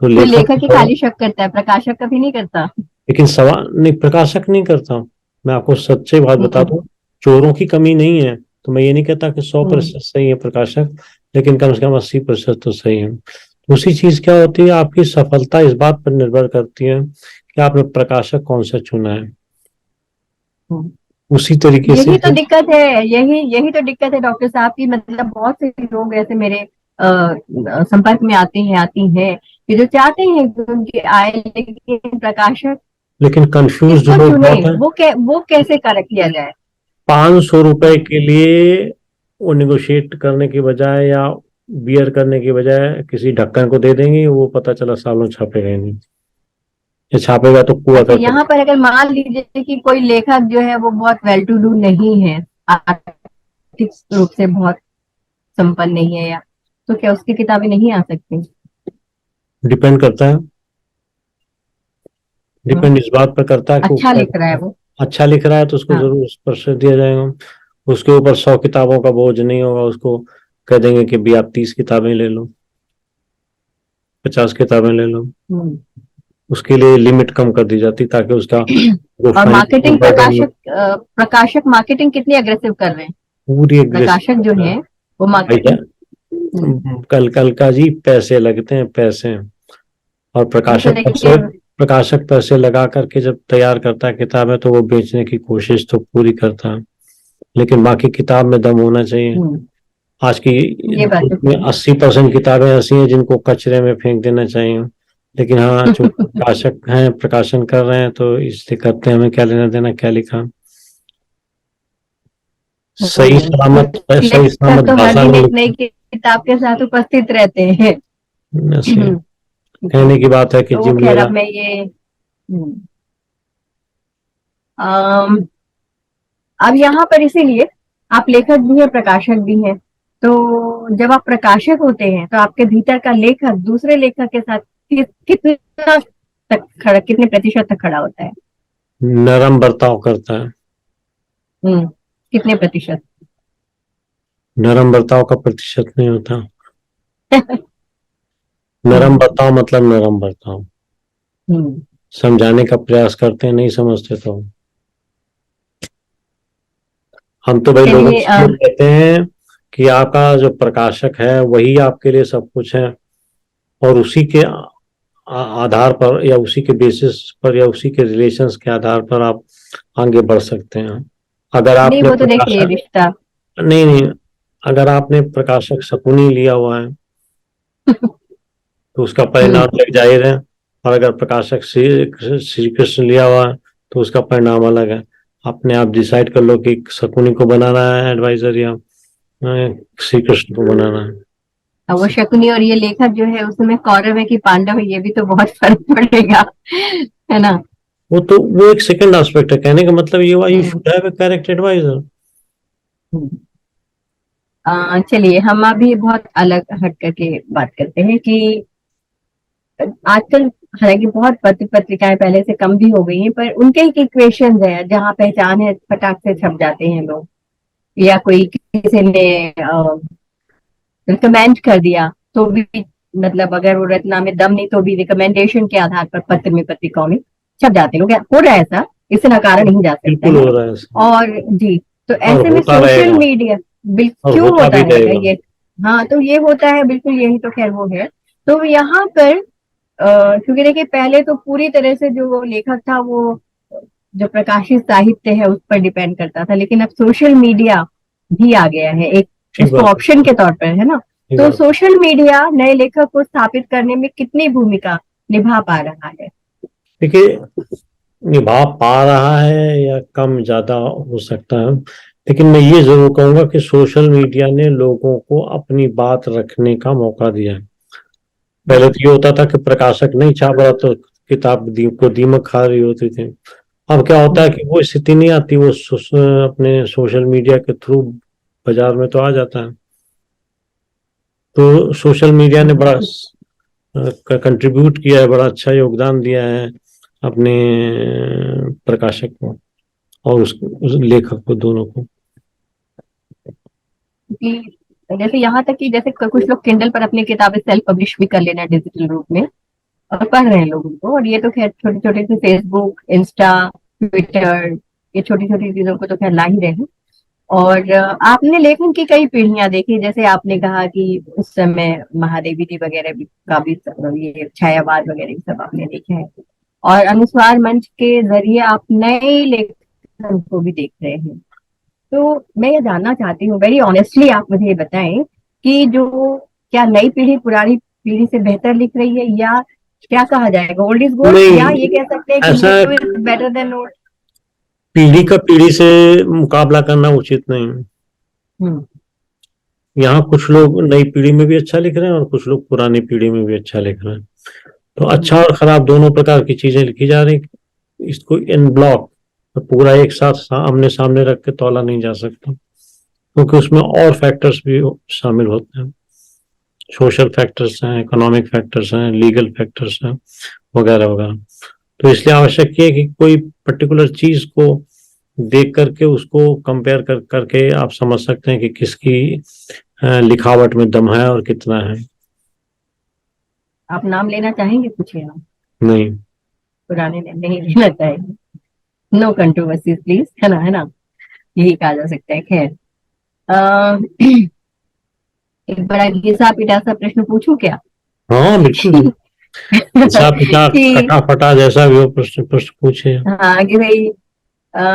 तो तो लेखक, लेखक ही खाली शक करता है, प्रकाशक कभी नहीं करता? लेकिन सवाल नहीं, प्रकाशक नहीं करता। मैं आपको सच्ची बात बता दूं, चोरों की कमी नहीं है, तो मैं ये नहीं कहता कि 100% सही है प्रकाशक, लेकिन कम से कम 80% तो सही है। दूसरी चीज क्या होती है, आपकी सफलता इस बात पर निर्भर करती है कि आपने प्रकाशक कौन सा चुना है। उसी तरीके से यही तो दिक्कत है, यही यही तो दिक्कत है डॉक्टर साहब की। मतलब बहुत से लोग ऐसे मेरे संपर्क में आते हैं, आती हैं, कि जो चाहते हैं कि उनकी आय, लेकिन प्रकाशक लेकिन कंफ्यूज किसको लोग चुने, बहुत हैं। वो कैसे कर किया जाए। 500 रुपए के लिए वो निगोशिएट करने की बजाय या बियर करने की बजाय किसी ढक्कन को दे देंगे, वो पता चला सालों छापेगा ही नहीं, ये छापेगा तो कुआ अच्छा, करके। यहाँ पर अगर मान लीजिए कि कोई लेखक जो है वो बहुत वेल टू डू नहीं है, आर्थिक रूप से बहुत संपन्न नहीं है, या तो क्या उसकी किताबें नहीं आ सकती? डिपेंड करता है, हम्म, डिपेंड इस बात पर करता है कि वो अच्छा क्या लिख रहा लिख है रहा है। वो। अच्छा लिख रहा है तो उसको हाँ। जरूर स्पर्श दिया जाएगा। उसके ऊपर 100 किताबों का बोझ नहीं होगा, उसको कह देंगे कि भी आप 30 किताबें ले लो, 50 किताबें ले लो। हम्म। उसके लिए लिमिट कम कर दी जाती ताकि उसका वो और फाइनेंशियल मार्केटिंग, बर्डन प्रकाशक मार्केटिंग कितनी अग्रेसिव कर रहे हैं? पूरी एग्रेसिव प्रकाशक जो करता है। है वो भैया, मार्केटिंग। कल कल का जी पैसे लगते हैं, पैसे। और वो तो देखिए। प्रकाशक पैसे लगा करके जब तैयार करता है किताबें तो वो बेचने की कोशिश तो पूरी करता है, लेकिन बाकी किताब में दम होना चाहिए। हम्म, आज की ये बात तो दुनिया में सही 80% किताबें ऐसी हैं जिनको कचरे में फेंक देना चाहिए, लेकिन हाँ है। चूंकि प्रकाशक हैं, प्रकाशन कर रहे हैं तो इसलिए करते हैं, हमें क्या लेना देना क्या लिखा। सही सलामत, कुछ सही लेखक सलामत तो हर भाषा दिन में एक नई लिखा। किताब के साथ उपस्थित रहते हैं। ऐसे जी। कहने की बात है कि तो जिम खैर, मेरा। अब मैं ये अम, अब यहाँ पर इसीलिए आप लेखक भी हैं, प्रकाशक भी हैं। तो जब आप प्रकाशक होते हैं तो आपके भीतर का लेखक दूसरे लेखक के साथ कितना तक खड़ा, कितने प्रतिशत तक खड़ा होता है? नरम बर्ताव करता है। हम्म, कितने प्रतिशत? नरम बर्ताव का प्रतिशत नहीं होता। नरम हम्म। बर्ताव मतलब नरम बर्ताव, हम्म। समझाने का प्रयास करते हैं, नहीं समझते तो हम तो भाई लोगों चलिए। से ये कहते हैं कि आपका जो प्रकाशक है वही आपके लिए सब कुछ है, और उसी के आधार पर या उसी के बेसिस पर या उसी के रिलेशंस के आधार पर आप आगे बढ़ सकते हैं। अगर नहीं, आपने वो तो देखिए प्रकाशक, रिश्ता। नहीं नहीं, अगर आपने प्रकाशक शकुनी लिया हुआ है तो उसका परिणाम हम्म। लग जाहिर है, और अगर प्रकाशक श्री श्री कृष्ण लिया हुआ है तो उसका परिणाम अलग है। अपने आप डिसाइड कर लो कि शकुनी को बनाना है एडवाइजर या श्री कृष्ण को बनाना है। अब वो शकुनी और ये लेखक जो है उसमें कौरव है कि पांडव है, ये भी तो बहुत फर्क पड़ेगा, है ना? वो तो वो एक सेकंड एस्पेक्ट है, कहने का मतलब ये हुआ you hmm. Should have a character adviser. Hmm. चलिए, हम अभी बहुत अलग हट करके बात करते हैं कि आजकल हालांकि बहुत पत्र पत्रिकाएं पहले से कम भी हो गई हैं, पर उनके एक इक्वेशन है, जहाँ पहचान है फटाक से छप जाते हैं लोग, या कोई किसी ने रिकमेंड कर दिया तो भी, मतलब अगर वो रचना में दम नहीं तो भी रिकमेंडेशन के आधार पर पत्र में, पत्रिकाओं में छप जाते हैं लोग। हो रहा है ऐसा, इससे नकारा नहीं जा सकता बिल्कुल है। हो रहा है ऐसा, और जी, तो और ऐसे में होता सोशल रहेगा, मीडिया, और क्यों होता होता भी रहेगा रहेगा। ये? हाँ, तो ये होता है बिल्कुल, यही तो खैर वो है। तो यहाँ पर क्योंकि देखिए पहले तो पूरी तरह से जो लेखक था वो जो प्रकाशित साहित्य है उस पर डिपेंड करता था, लेकिन अब सोशल मीडिया भी आ गया है एक, ठीक उसको बात है, ऑप्शन के तौर पर, है ना? ठीक तो बात। सोशल मीडिया नए लेखक को स्थापित करने में कितनी भूमिका निभा पा रहा है? देखिए, निभा पा रहा है या कम ज्यादा हो सकता है, लेकिन मैं ये जरूर कहूंगा कि सोशल मीडिया ने लोगों को अपनी बात रखने का मौका दिया है। पहले तो ये होता था कि प्रकाशक नहीं छाप रहा तो किताब को दीमक खा रही होती थी। अब क्या होता है कि वो स्थिति नहीं आती, वो अपने सोशल मीडिया के थ्रू बाजार में तो आ जाता है। तो सोशल मीडिया ने बड़ा कंट्रीब्यूट किया है, बड़ा अच्छा योगदान दिया है अपने प्रकाशक को और उस लेखक को, दोनों को। कि जैसे यहाँ तक कि जैसे कुछ लोग किंडल पर अपनी किताबें सेल्फ पब्लिश भी कर लेना डिजिटल रूप में, और पढ़ रहे हैं लोग उनको। और ये तो खैर छोटे छोटे से फेसबुक, इंस्टा, ट्विटर, ये छोटी छोटी चीजों को तो खैर ला ही रहे हैं। और आपने लेखन की कई पीढ़ियां देखी, जैसे आपने कहा कि उस समय महादेवी जी वगैरह भी का भी ये छायावाद वगैरह सब आपने देखे हैं, और अनुस्वार मंच के जरिए आप नए लेखन को भी देख रहे हैं। तो मैं ये जानना चाहती हूँ, वेरी ऑनेस्टली आप मुझे ये बताएं कि जो क्या नई पीढ़ी पुरानी पीढ़ी से बेहतर लिख रही है, या क्या कहा जाएगा, ओल्ड इज गोल्ड, या ये नहीं, कह सकते हैं कि ऐसा new is better than old? पीढ़ी का पीढ़ी से मुकाबला करना उचित नहीं है। हम्म। यहाँ कुछ लोग नई पीढ़ी में भी अच्छा लिख रहे हैं और कुछ लोग पुरानी पीढ़ी में भी अच्छा लिख रहे हैं। तो अच्छा और खराब दोनों प्रकार की चीजें लिखी जा रही। इसको इन ब्लॉक तो पूरा एक साथ आमने सामने रख के तौला नहीं जा सकता, क्योंकि उसमें और फैक्टर्स भी शामिल होते हैं। सोशल फैक्टर्स हैं, इकोनॉमिक फैक्टर्स हैं, लीगल फैक्टर्स हैं, वगैरह वगैरह। तो इसलिए आवश्यक है कि कोई पर्टिकुलर चीज को देख करके उसको कंपेयर करके आप समझ सकते हैं कि किसकी लिखावट में दम है और कितना है। आप नाम लेना चाहेंगे, पूछिए आप। नहीं। पुराने नहीं लेना चाहेंगे? नो कंट्रोवर्सीज प्लीज, है ना, है ना, यही कहा जा सकता है। खैर, अ, एक बड़ा घिसा पिटा सा प्रश्न पूछूं क्या? हाँ बिल्कुल। हिसाब पिता कि कटा फटा जैसा भी हो, प्रश्न प्रश्न पूछे। हाँ, कि भाई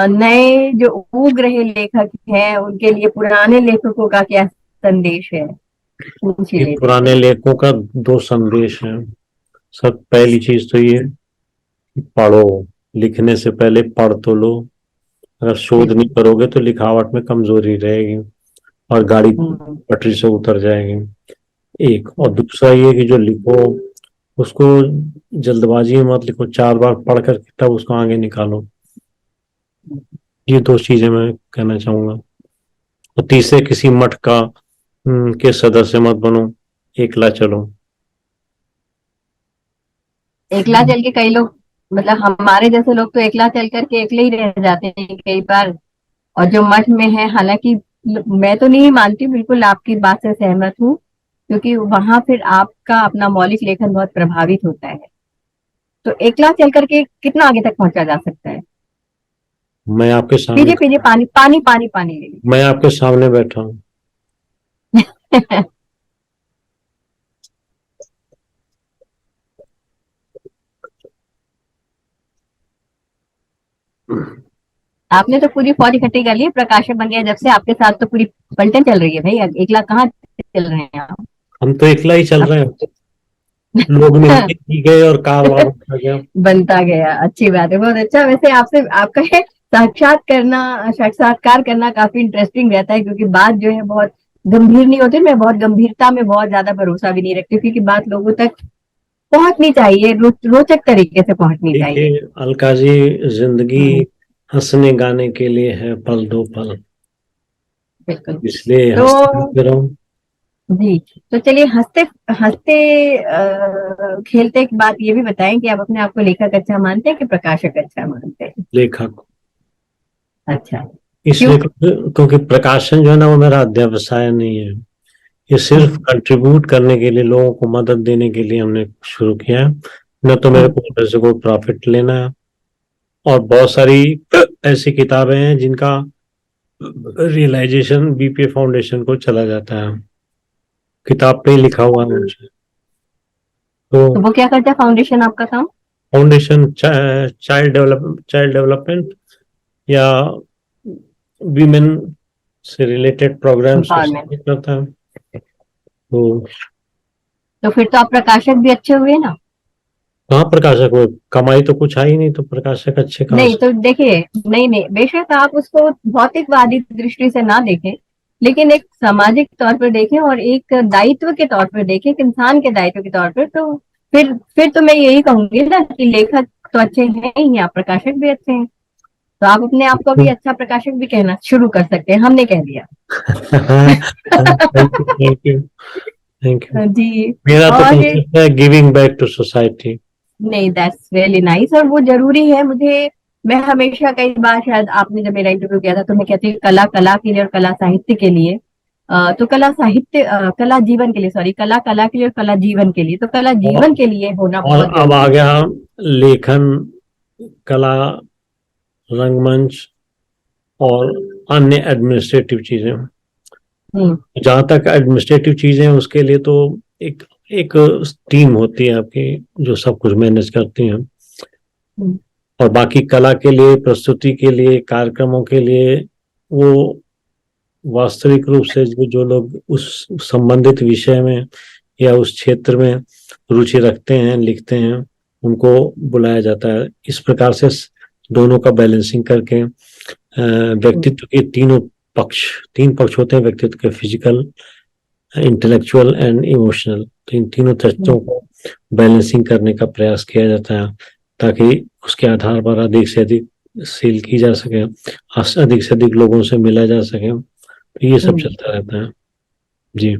नए जो उग रहे लेखक हैं उनके लिए पुराने लेखकों का क्या संदेश है, पूछ ही ये लेते पुराने हैं। लेखों का दो संदेश है। सब पहली चीज तो ये कि पढ़ो, लिखने से पहले पढ़ तो लो। अगर शोध नहीं बिल्कुल। करोगे तो लिखावट में कमजोरी रहेगी और गाड़ी हम्म। पटरी से उतर जाएगी। एक, और हम्म। दूसरा ये कि जो लिखो उसको जल्दबाजी में मत लिखो, 4 बार पढ़ करके तब उसको आगे निकालो। ये दो चीजें मैं कहना चाहूंगा। और तीसरे, किसी मठ का के सदस्य मत बनो, एकला चलो। एकला चल के कई लोग, मतलब हमारे जैसे लोग तो एकला चल करके एकले ही रह जाते हैं कई बार। और जो मठ में है, हालांकि मैं तो नहीं मानती, बिल्कुल आपकी बात से सहमत हूँ, क्योंकि वहां फिर आपका अपना मौलिक लेखन बहुत प्रभावित होता है। तो एकला चल करके कितना आगे तक पहुंचा जा सकता है? मैं आपके सामने पीजिए पीजिए पानी, पानी पानी पानी ले मैं आपके सामने बैठा हूँ। लीजिए। आपने तो पूरी फौज इकट्ठी कर ली, प्रकाशक बन गया जब से, आपके साथ तो पूरी पलटन चल रही है भाई। एकला कहाँ चल रहे हैं आप? हम तो एकला ही चल रहे हैं। लोग मिलते ही गए और कारवां बनता गया। बनता गया, अच्छी बात है, बहुत अच्छा। वैसे आपसे आपका ये साक्षात्कार करना काफी इंटरेस्टिंग रहता है, क्योंकि बात जो है बहुत गंभीर नहीं होती। मैं बहुत गंभीरता में बहुत ज्यादा भरोसा भी नहीं रखती, क्योंकि बात लोगों तक पहुंचनी चाहिए, रोचक तरीके से पहुंचनी चाहिए। देखिए अलका जी, जिंदगी हम्म। हंसने गाने के लिए है, पल दो पल। बिल्कुल। इसलिए तो हंसते रहो। जी, तो चलिए, हंसते हंसते खेलते एक बात ये भी बताएं कि आप अपने आप को लेखक अच्छा मानते हैं कि प्रकाशक अच्छा मानते हैं? लेखक। अच्छा। क्यों? इसलिए क्योंकि प्रकाशन जो है ना वो मेरा व्यवसाय नहीं है। ये सिर्फ हम्म। कंट्रीब्यूट करने के लिए, लोगों को मदद देने के लिए हमने शुरू किया है। न तो मेरे हम्म। को उधर से कोई प्रॉफिट लेना है। और बहुत सारी ऐसी किताबें हैं जिनका रियलाइजेशन बीपीए फाउंडेशन को चला जाता है। किताब पे ही लिखा हुआ है मुझे। तो तो वो क्या करता है फाउंडेशन, आपका काम? फाउंडेशन चाइल्ड डेवलपमेंट या वीमेन से रिलेटेड प्रोग्राम्स को एम्पावरमेंट। सपोर्ट करता है। तो तो फिर तो आप प्रकाशक भी अच्छे हुए ना? कहाँ प्रकाशक हुए, कमाई तो कुछ आई नहीं, तो प्रकाशक अच्छे कहाँ नहीं से। तो देखिए, नहीं नहीं, बेशक आप उसको भौतिकवादी दृष्टि से ना देखें, लेकिन एक सामाजिक तौर पर देखें और एक दायित्व के तौर पर देखें, एक इंसान के दायित्व के तौर पर, तो फिर तो मैं यही कहूंगी ना कि लेखक तो अच्छे हैं ही, आप प्रकाशक भी अच्छे हैं। तो आप अपने आप को भी अच्छा प्रकाशक भी कहना शुरू कर सकते हैं, हमने कह दिया। Thank you, thank you, thank you. जी। मेरा तो और कंसेप्ट है गिविंग बैक टू सोसाइटी। नहीं, दैट्स रियली नाइस, और वो जरूरी है। मुझे, मैं हमेशा, कई बार शायद आपने जब मेरा इंटरव्यू किया था तो मैं कहती हूँ, कला कला के लिए और कला साहित्य के लिए, तो कला साहित्य, कला जीवन के लिए, सॉरी, कला कला के लिए और कला जीवन के लिए, तो कला और जीवन के लिए होना और बहुत अब आ जरूरी है। गया लेखन, कला, रंगमंच और अन्य एडमिनिस्ट्रेटिव चीजें। हम्म, जहां तक एडमिनिस्ट्रेटिव चीजें हैं उसके लिए तो एक एक टीम होती है आपकी जो सब कुछ मैनेज करती है। हम्म, और बाकी कला के लिए, प्रस्तुति के लिए, कार्यक्रमों के लिए वो वास्तविक रूप से जो लोग उस संबंधित विषय में या उस क्षेत्र में रुचि रखते हैं, लिखते हैं, उनको बुलाया जाता है। इस प्रकार से दोनों का बैलेंसिंग करके व्यक्तित्व के तीन पक्ष होते हैं व्यक्तित्व के, फिजिकल, इंटेलेक्चुअल एंड इमोशनल। तो इन तीनों तत्वों को बैलेंसिंग करने का प्रयास किया जाता है ताकि उसके आधार पर अधिक से अधिक सेल की जा सके, अधिक से अधिक लोगों से मिला जा सके। तो ये सब चलता रहता है जी।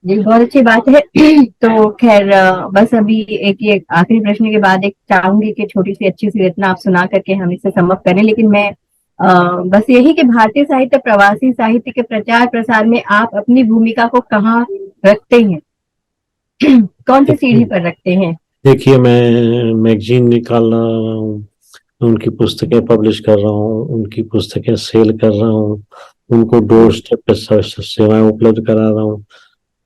जी, बहुत अच्छी बात है। तो खैर, बस अभी एक ये आखिरी प्रश्न के बाद एक चाहूंगी कि छोटी सी अच्छी सी रचना आप सुना करके हम इसे समाप्त करें, लेकिन मैं बस यही कि भारतीय साहित्य, प्रवासी साहित्य के प्रचार प्रसार में आप अपनी भूमिका को कहाँ रखते हैं? कौन सी सीढ़ी पर रखते हैं? देखिए, मैं मैगजीन निकाल रहा हूँ, उनकी पुस्तकें पब्लिश कर रहा हूँ, उनकी पुस्तकें सेल कर रहा हूँ, उनको डोर स्टेप पे सेवाएं उपलब्ध करा रहा हूँ।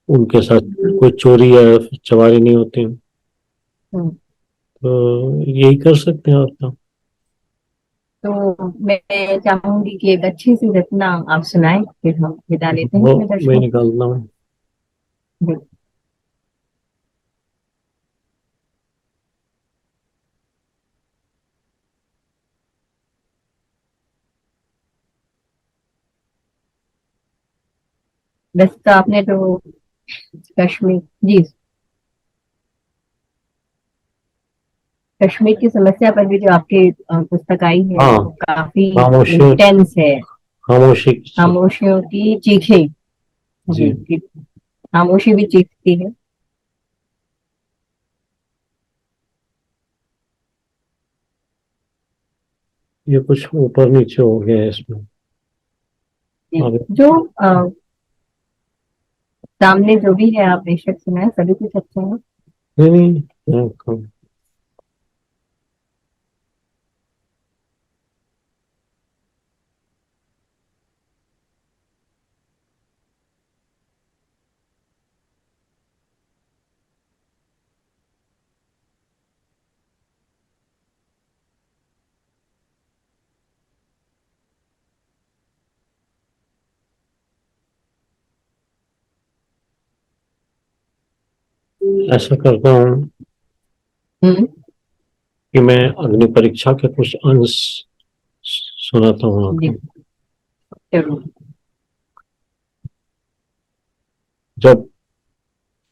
उनके साथ कोई चोरी या चवारी नहीं होती। हम्म, तो यही कर सकते हैं और क्या। तो मैं चाहूंगी कि एक अच्छी सी रचना आप सुनाएं, फिर हम विदा लेते हैं वो अपने मैं दर्शकों निकालता हूँ। को। वैसे तो आपने तो कश्मीर, जी, कश्मीर की समस्या पर भी जो आपकी पुस्तक आई है हाँ, वो काफी खामोशी, इंटेंस है। खामोशी खामोशियों की चीखें। जी, जी। कि खामोशी भी चीखती है। ये कुछ ऊपर नीचे हो गया है इसमें। जी, आगे जो सामने जो भी है आप बेशक सुनाए, सभी कुछ अच्छा है। नहीं नहीं, ऐसा करता हूँ हम्म, कि मैं अग्नि परीक्षा के कुछ अंश सुनाता हूँ जी, आपको। जरूर। जब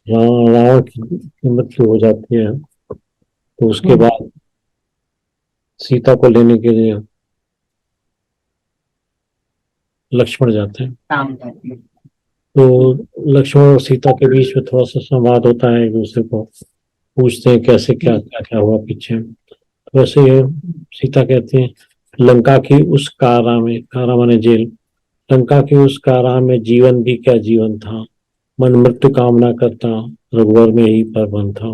रावण की मृत्यु हो जाती है तो उसके हम्म, बाद सीता को लेने के लिए लक्ष्मण जाते हैं। काम करती है। तो लक्ष्मण और सीता के बीच में थोड़ा सा संवाद होता है, एक दूसरे को पूछते हैं कैसे, क्या क्या क्या हुआ पीछे। तो वैसे ये सीता कहती है, लंका की उस कारा में, कारा माने जेल, लंका की उस कारा में जीवन भी क्या जीवन था, मन मृत्यु कामना करता, रघुवर में ही पर बन था।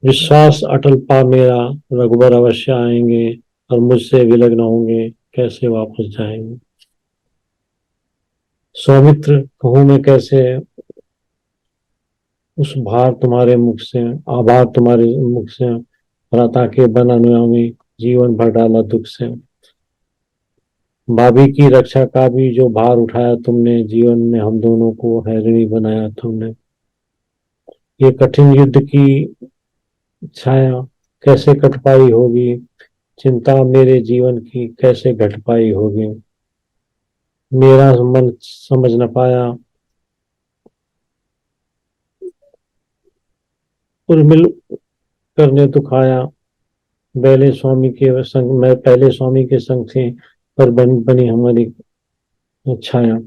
विश्वास अटल पा मेरा, रघुवर अवश्य आएंगे, और मुझसे विलग न होंगे, कैसे वापस जाएंगे। सौमित्र कहूँ मैं कैसे, उस भार तुम्हारे मुख से, आभार तुम्हारे मुख से, भ्राता के बन अनुयामी, जीवन भर डाला दुख से। भाभी की रक्षा का भी जो भार उठाया तुमने, जीवन में हम दोनों को हैरणी बनाया तुमने। ये कठिन युद्ध की छाया कैसे कट पाई होगी, चिंता मेरे जीवन की कैसे घट पाई होगी। मेरा मन समझ न पाया, उर्मिल करने दुखाया, पहले स्वामी के संग, मैं पहले स्वामी के संग थे, पर बनी हमारी छाया।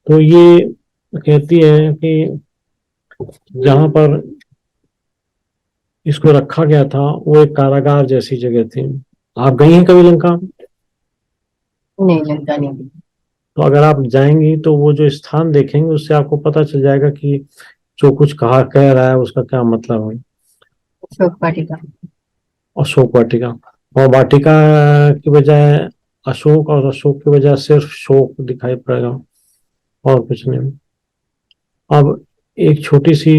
तो ये कहती है कि जहां पर इसको रखा गया था वो एक कारागार जैसी जगह थी। आप गई हैं कभी लंका? नहीं, लंका नहीं दी। तो अगर आप जाएंगी तो वो जो स्थान देखेंगे उससे आपको पता चल जाएगा कि जो कुछ कहा कह रहा है उसका क्या मतलब है। अशोक वाटिका। अशोक वाटिका, और वाटिका की बजाय अशोक और अशोक की वजह सिर्फ शोक दिखाई पड़ेगा और कुछ नहीं। अब एक छोटी सी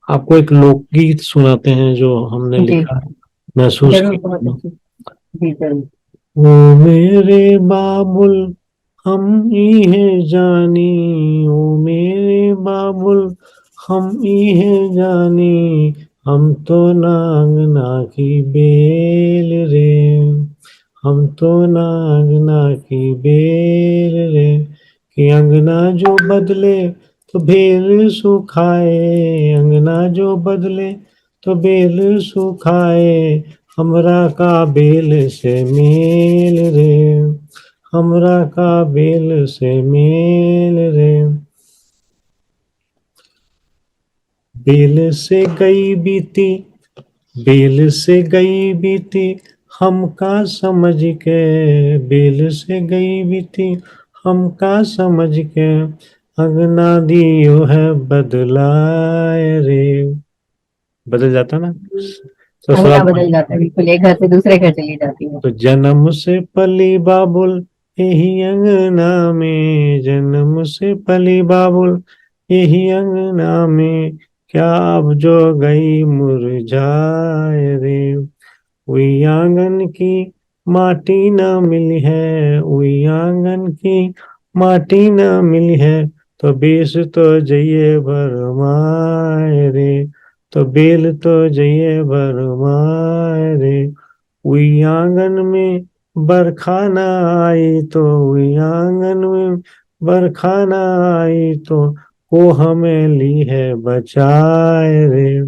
आपको एक लोकगीत सुनाते हैं जो हमने जी लिखा, महसूस जरूर, बहुत किया। अच्छी। जी जरूर। ओ मेरे बाबुल हम ही है जानी, ओ मेरे बाबुल हम ही है जानी, हम तो नांगना की बेल रे, हम तो नांगना की बेल रे, कि अंगना जो बदले तो बेल सुखाए, अंगना जो बदले तो बेल सुखाए, हमरा का बेल से मेल रे, हमरा का बेल से मेल रे, बेल से गई बीती, बेल से गई बीती हमका समझ के, बेल से गई बीती हमका समझ के, अंगना दियो है बदलाए रे, बदल जाता ना अंगना ससुराल में। बदल जाता है, बिल्कुल, एक घर से दूसरे घर चली जाती है। तो जन्म से पली बाबुल यही अंगना में, जन्म से पली बाबुल यही अंगना में, क्या अब जो गई मुरझाए रे, हुई आंगन की माटी न मिली है, हुई आंगन की माटी न मिली है, तो बेस तो जइए भरमाए रे, तो बेल तो जइए भरमाए रे, हुई आंगन में बरखा न आई तो, हुई आंगन में बरखा न आई तो, को हमें ली है बचाए रे,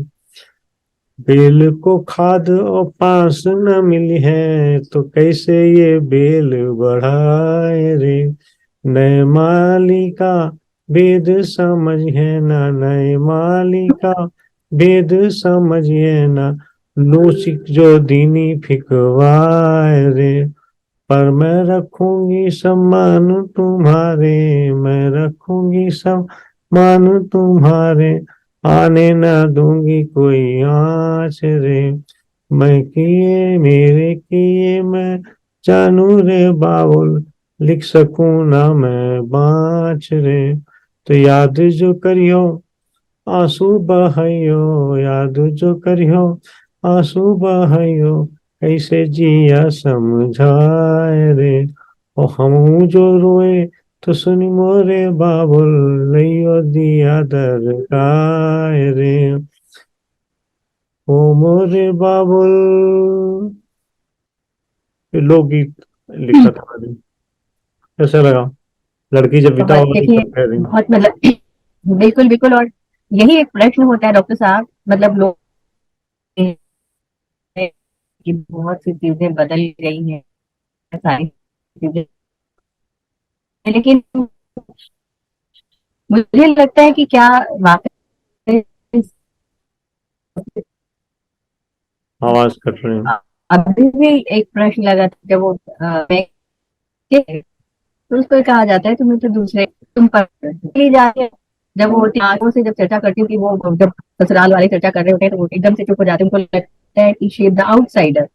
बेल को खाद और पास न मिली है तो कैसे ये बेल बढ़ाए रे, नए माली का भेद समझ है ना, नए माली का भेद समझ है ना, लूचिक जो दीनी फिकवाए रे, पर मैं रखूंगी सम्मान तुम्हारे, मैं रखूंगी सम्मान तुम्हारे, आने न दूंगी कोई आँच रे, मैं किए मेरे किए मैं जानू रे बाबुल, लिख सकूं ना मैं बाँच रे, तो याद जो करियो आंसू बहाइयो, याद जो करियो आंसू बहाइयो, कैसे जिया समझाए रे, ओ हम जो रोए तो सुनी मोरे बाबुल, लइयो दिया दरगाह रे, ओ मोरे बाबुल। ये लोकगीत लिखा था मैंने। कैसा लगा? लड़की जब विदा बहुत, हो रही देखिए, तब कह रही। बहुत मतलब बिल्कुल बिल्कुल। और यही एक प्रश्न होता है डॉक्टर साहब, मतलब लोग कि बहुत सी चीजें बदल गई हैं, सारी चीजें, लेकिन मुझे लगता है कि क्या वाकई आवाज कट रही है। अभी भी एक प्रश्न लगा था जब वो तो उसको कहा जाता है तुम्हें तो दूसरे तुम पर चली जाती है। जब वो होती आंखों से जब चर्चा करती हूँ कि वो जब ससुराल वाले चर्चा कर रहे होते हैं तो वो एकदम से चुप हो जाते हैं, उनको लगता है कि शी इज द आउटसाइडर।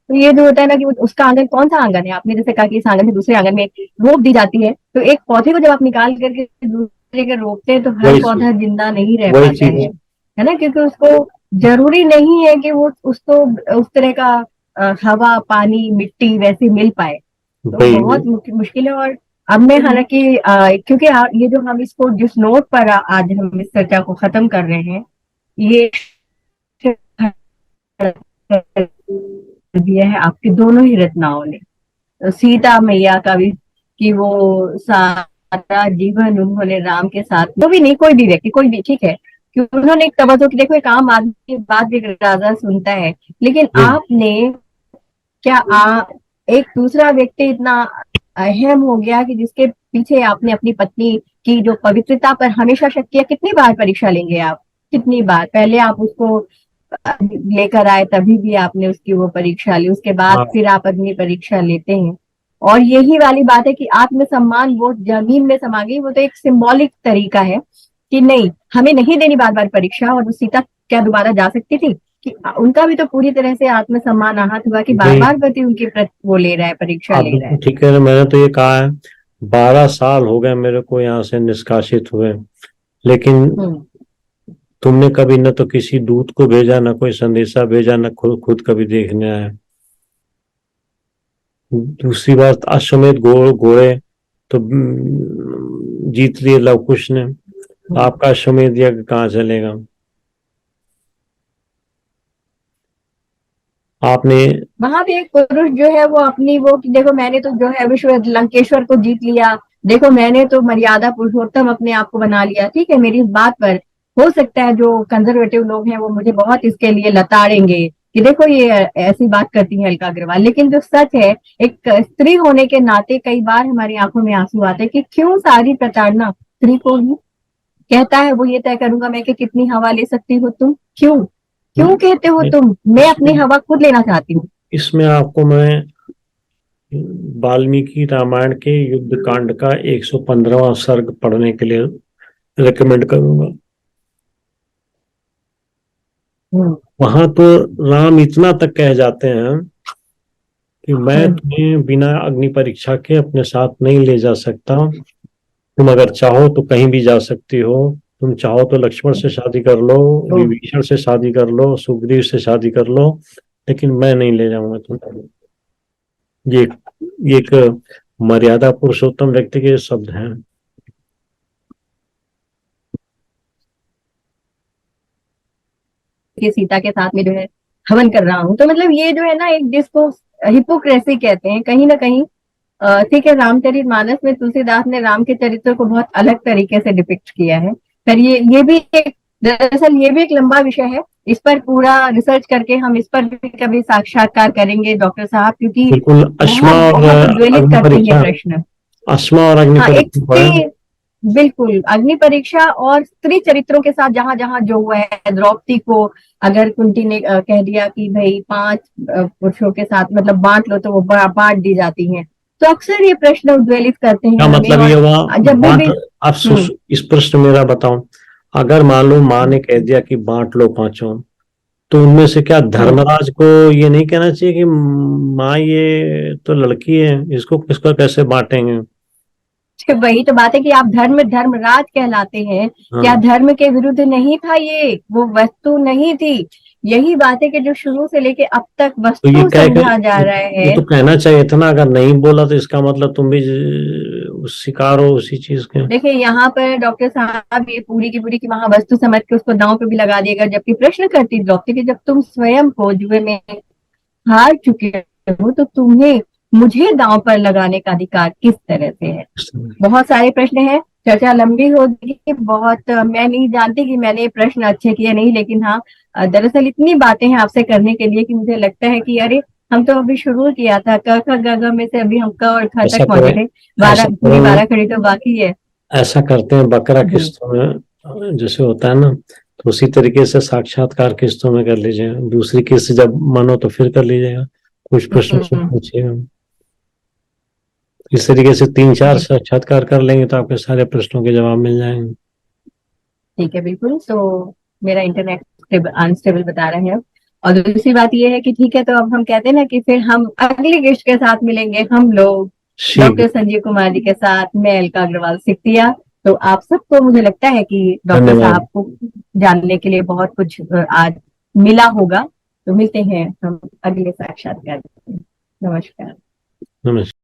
तो ये जो होता है ना कि उसका आंगन कौन सा आंगन है, आपने जैसे कहा कि इस आंगन से दूसरे आंगन में रोप दी जाती है, तो एक पौधे को जब आप निकाल करके दूसरे के रोपते हैं तो हर वही चीज, पौधा जिंदा नहीं रह वही पाता चीज। है ना, क्योंकि उसको जरूरी नहीं है कि वो उसको उस तरह का हवा पानी मिट्टी वैसे मिल पाए। तो वही बहुत मुश्किल है। और अब मैं हालांकि क्योंकि ये जो हम इसको जिस नोट पर आज हम इस चर्चा को खत्म कर रहे हैं, ये दिया है आपके दोनों ही रचनाओं ने। तो सीता मैया का भी कि वो सारा जीवन उन्होंने राम के साथ, वो भी नहीं, कोई भी व्यक्ति, कोई भी ठीक है, क्योंकि उन्होंने एक तवज्जो की, देखो एक आम आदमी की बात भी राजा सुनता है, लेकिन जी। आपने क्या एक दूसरा व्यक्ति इतना अहम हो गया कि जिसके पीछे आपने अपनी पत्नी की जो पवित्रता पर हमेशा शक किया। कितनी बार परीक्षा लेंगे आप, कितनी बार, पहले आप उसको लेकर आए तभी भी आपने उसकी वो परीक्षा ली, उसके बाद हाँ। फिर आप अपनी परीक्षा लेते हैं। और यही वाली बात है कि आत्मसम्मान वो जमीन में समा गई, वो तो एक सिंबॉलिक तरीका है कि नहीं हमें नहीं देनी बार बार परीक्षा, और वो सीता क्या दोबारा जा सकती थी? कि उनका भी तो पूरी तरह से आत्मसम्मान आहत हुआ कि बार बार पति उनकी वो ले रहा है, परीक्षा आप ले रहा बिल्कुल है। ठीक कह रहे हैं। मैंने तो ये कहा है 12 साल हो गए मेरे को यहाँ से निष्कासित हुए, लेकिन तुमने कभी न तो किसी दूत को भेजा, न कोई संदेशा भेजा, न खुद कभी देखने आया। दूसरी बात, अश्वमेध घोड़े तो जीत लिए लव कुश ने, आपका अश्वमेध यज्ञ कहाँ चलेगा? आपने वहां भी एक पुरुष जो है वो अपनी वो कि देखो मैंने तो जो है विश्व लंकेश्वर को जीत लिया, देखो मैंने तो मर्यादा पुरुषोत्तम अपने आप को बना लिया। ठीक है, मेरी इस बात पर हो सकता है जो कंजर्वेटिव लोग हैं वो मुझे बहुत इसके लिए लताड़ेंगे कि देखो ये ऐसी बात करती है अलका अग्रवाल, लेकिन जो सच है, एक स्त्री होने के नाते कई बार हमारी आंखों में आंसू आते हैं कि क्यों सारी प्रताड़ना स्त्री को ही कहता है। वो ये तय करूंगा मैं कि कितनी हवा ले सकती हो तुम, क्यों क्यों कहते हो तुम, मैं अपनी हवा खुद लेना चाहती हूँ। इसमें आपको मैं वाल्मीकि रामायण के युद्ध कांड का 115वां सर्ग पढ़ने के लिए रिकमेंड करूंगा। वहां तो राम इतना तक कह जाते हैं कि मैं तुम्हें बिना अग्नि परीक्षा के अपने साथ नहीं ले जा सकता, तुम अगर चाहो तो कहीं भी जा सकती हो, तुम चाहो तो लक्ष्मण से शादी कर लो, विभीषण से शादी कर लो, सुग्रीव से शादी कर लो, लेकिन मैं नहीं ले जाऊंगा तुम्हें। ये एक मर्यादा पुरुषोत्तम व्यक्ति के शब्द हैं। कि सीता के साथ में जो है हवन कर रहा हूँ, तो मतलब ये जो है ना एक जिसको हिपोक्रेसी कहते हैं कहीं ना कहीं। ठीक है, रामचरितमानस में तुलसीदास ने राम के चरित्र को बहुत अलग तरीके से डिपिक्ट किया है, पर ये भी एक दरअसल ये भी एक लंबा विषय है, इस पर पूरा रिसर्च करके हम इस पर भी कभी साक्षात्कार करेंगे डॉक्टर साहब, क्योंकि बिल्कुल। अश्मा और बहुत उद्वेलित अग्नि करते हैं परीक्षा, प्रश्न। अश्मा और अग्नि हाँ, एक परीक्षा पढ़े। बिल्कुल अग्नि परीक्षा और स्त्री चरित्रों के साथ जहां जहां जो हुआ है, द्रौपदी को अगर कुंती ने कह दिया कि भाई 5 पुरुषों के साथ मतलब बांट लो, तो वो बांट दी जाती हैं, तो अक्सर ये प्रश्न उद्वेलित करते हैं क्या हमें। मतलब ये हुआ और जब बांट? भी आप इस प्रश्न मेरा बताओ, अगर मान लो माँ ने कह दिया कि बांट लो पांचों, तो उनमें से क्या धर्मराज को ये नहीं कहना चाहिए कि माँ ये तो लड़की है, इसको किसको कैसे बांटेंगे? वही तो बात है कि आप धर्मराज कहलाते हैं, क्या धर्म के विरुद्ध नहीं था ये, वो वस्तु नहीं थी। यही बात है कि जो शुरू से लेके अब तक तो वस्तु समझा जा रहा है। ये तो कहना चाहिए था ना, अगर नहीं बोला तो इसका मतलब तुम भी शिकार हो उसी चीज के। देखिए यहाँ पर डॉक्टर साहब ये पूरी की पूरी की वहां वस्तु समझ के उसको दांव पे भी लगा देगा, जबकि प्रश्न करती द्रौपदी कि जब तुम स्वयं को जुए में हार चुके हो तो तुम्हें मुझे दांव पर लगाने का अधिकार किस तरह से है। बहुत सारे प्रश्न हैं, चर्चा लंबी होगी बहुत। मैं नहीं जानती कि मैंने प्रश्न अच्छे किए नहीं, लेकिन हाँ दरअसल इतनी बातें हैं आपसे करने के लिए कि मुझे लगता है कि अरे हम तो अभी शुरू किया था, क ख ग घ में से अभी हम क और ख तक पहुंचे थे, 12 खड़ी तो बाकी है। ऐसा करते हैं बकरा किस्तों में जैसे होता है ना, तो उसी तरीके से साक्षात्कार किस्तों में कर लीजिएगा, दूसरी किस्त जब मन हो तो फिर कर लीजिएगा, कुछ प्रश्न पूछिएगा। इस तरीके से 3-4 साक्षात्कार कर लेंगे तो आपके सारे प्रश्नों के जवाब मिल जाएंगे। ठीक है, बिल्कुल। तो मेरा इंटरनेट अनस्टेबल बता रहा है। और दूसरी बात ये है कि ठीक है, तो अब हम कहते हैं ना कि फिर हम अगली गेस्ट के साथ मिलेंगे, हम लोग डॉक्टर संजीव कुमार जी के साथ, मैं अलका अग्रवाल सिकतिया। तो आप सबको मुझे लगता है कि डॉक्टर साहब को जानने के लिए बहुत कुछ आज मिला होगा। तो मिलते हैं हम अगले साक्षात्कार में। नमस्कार। नमस्कार।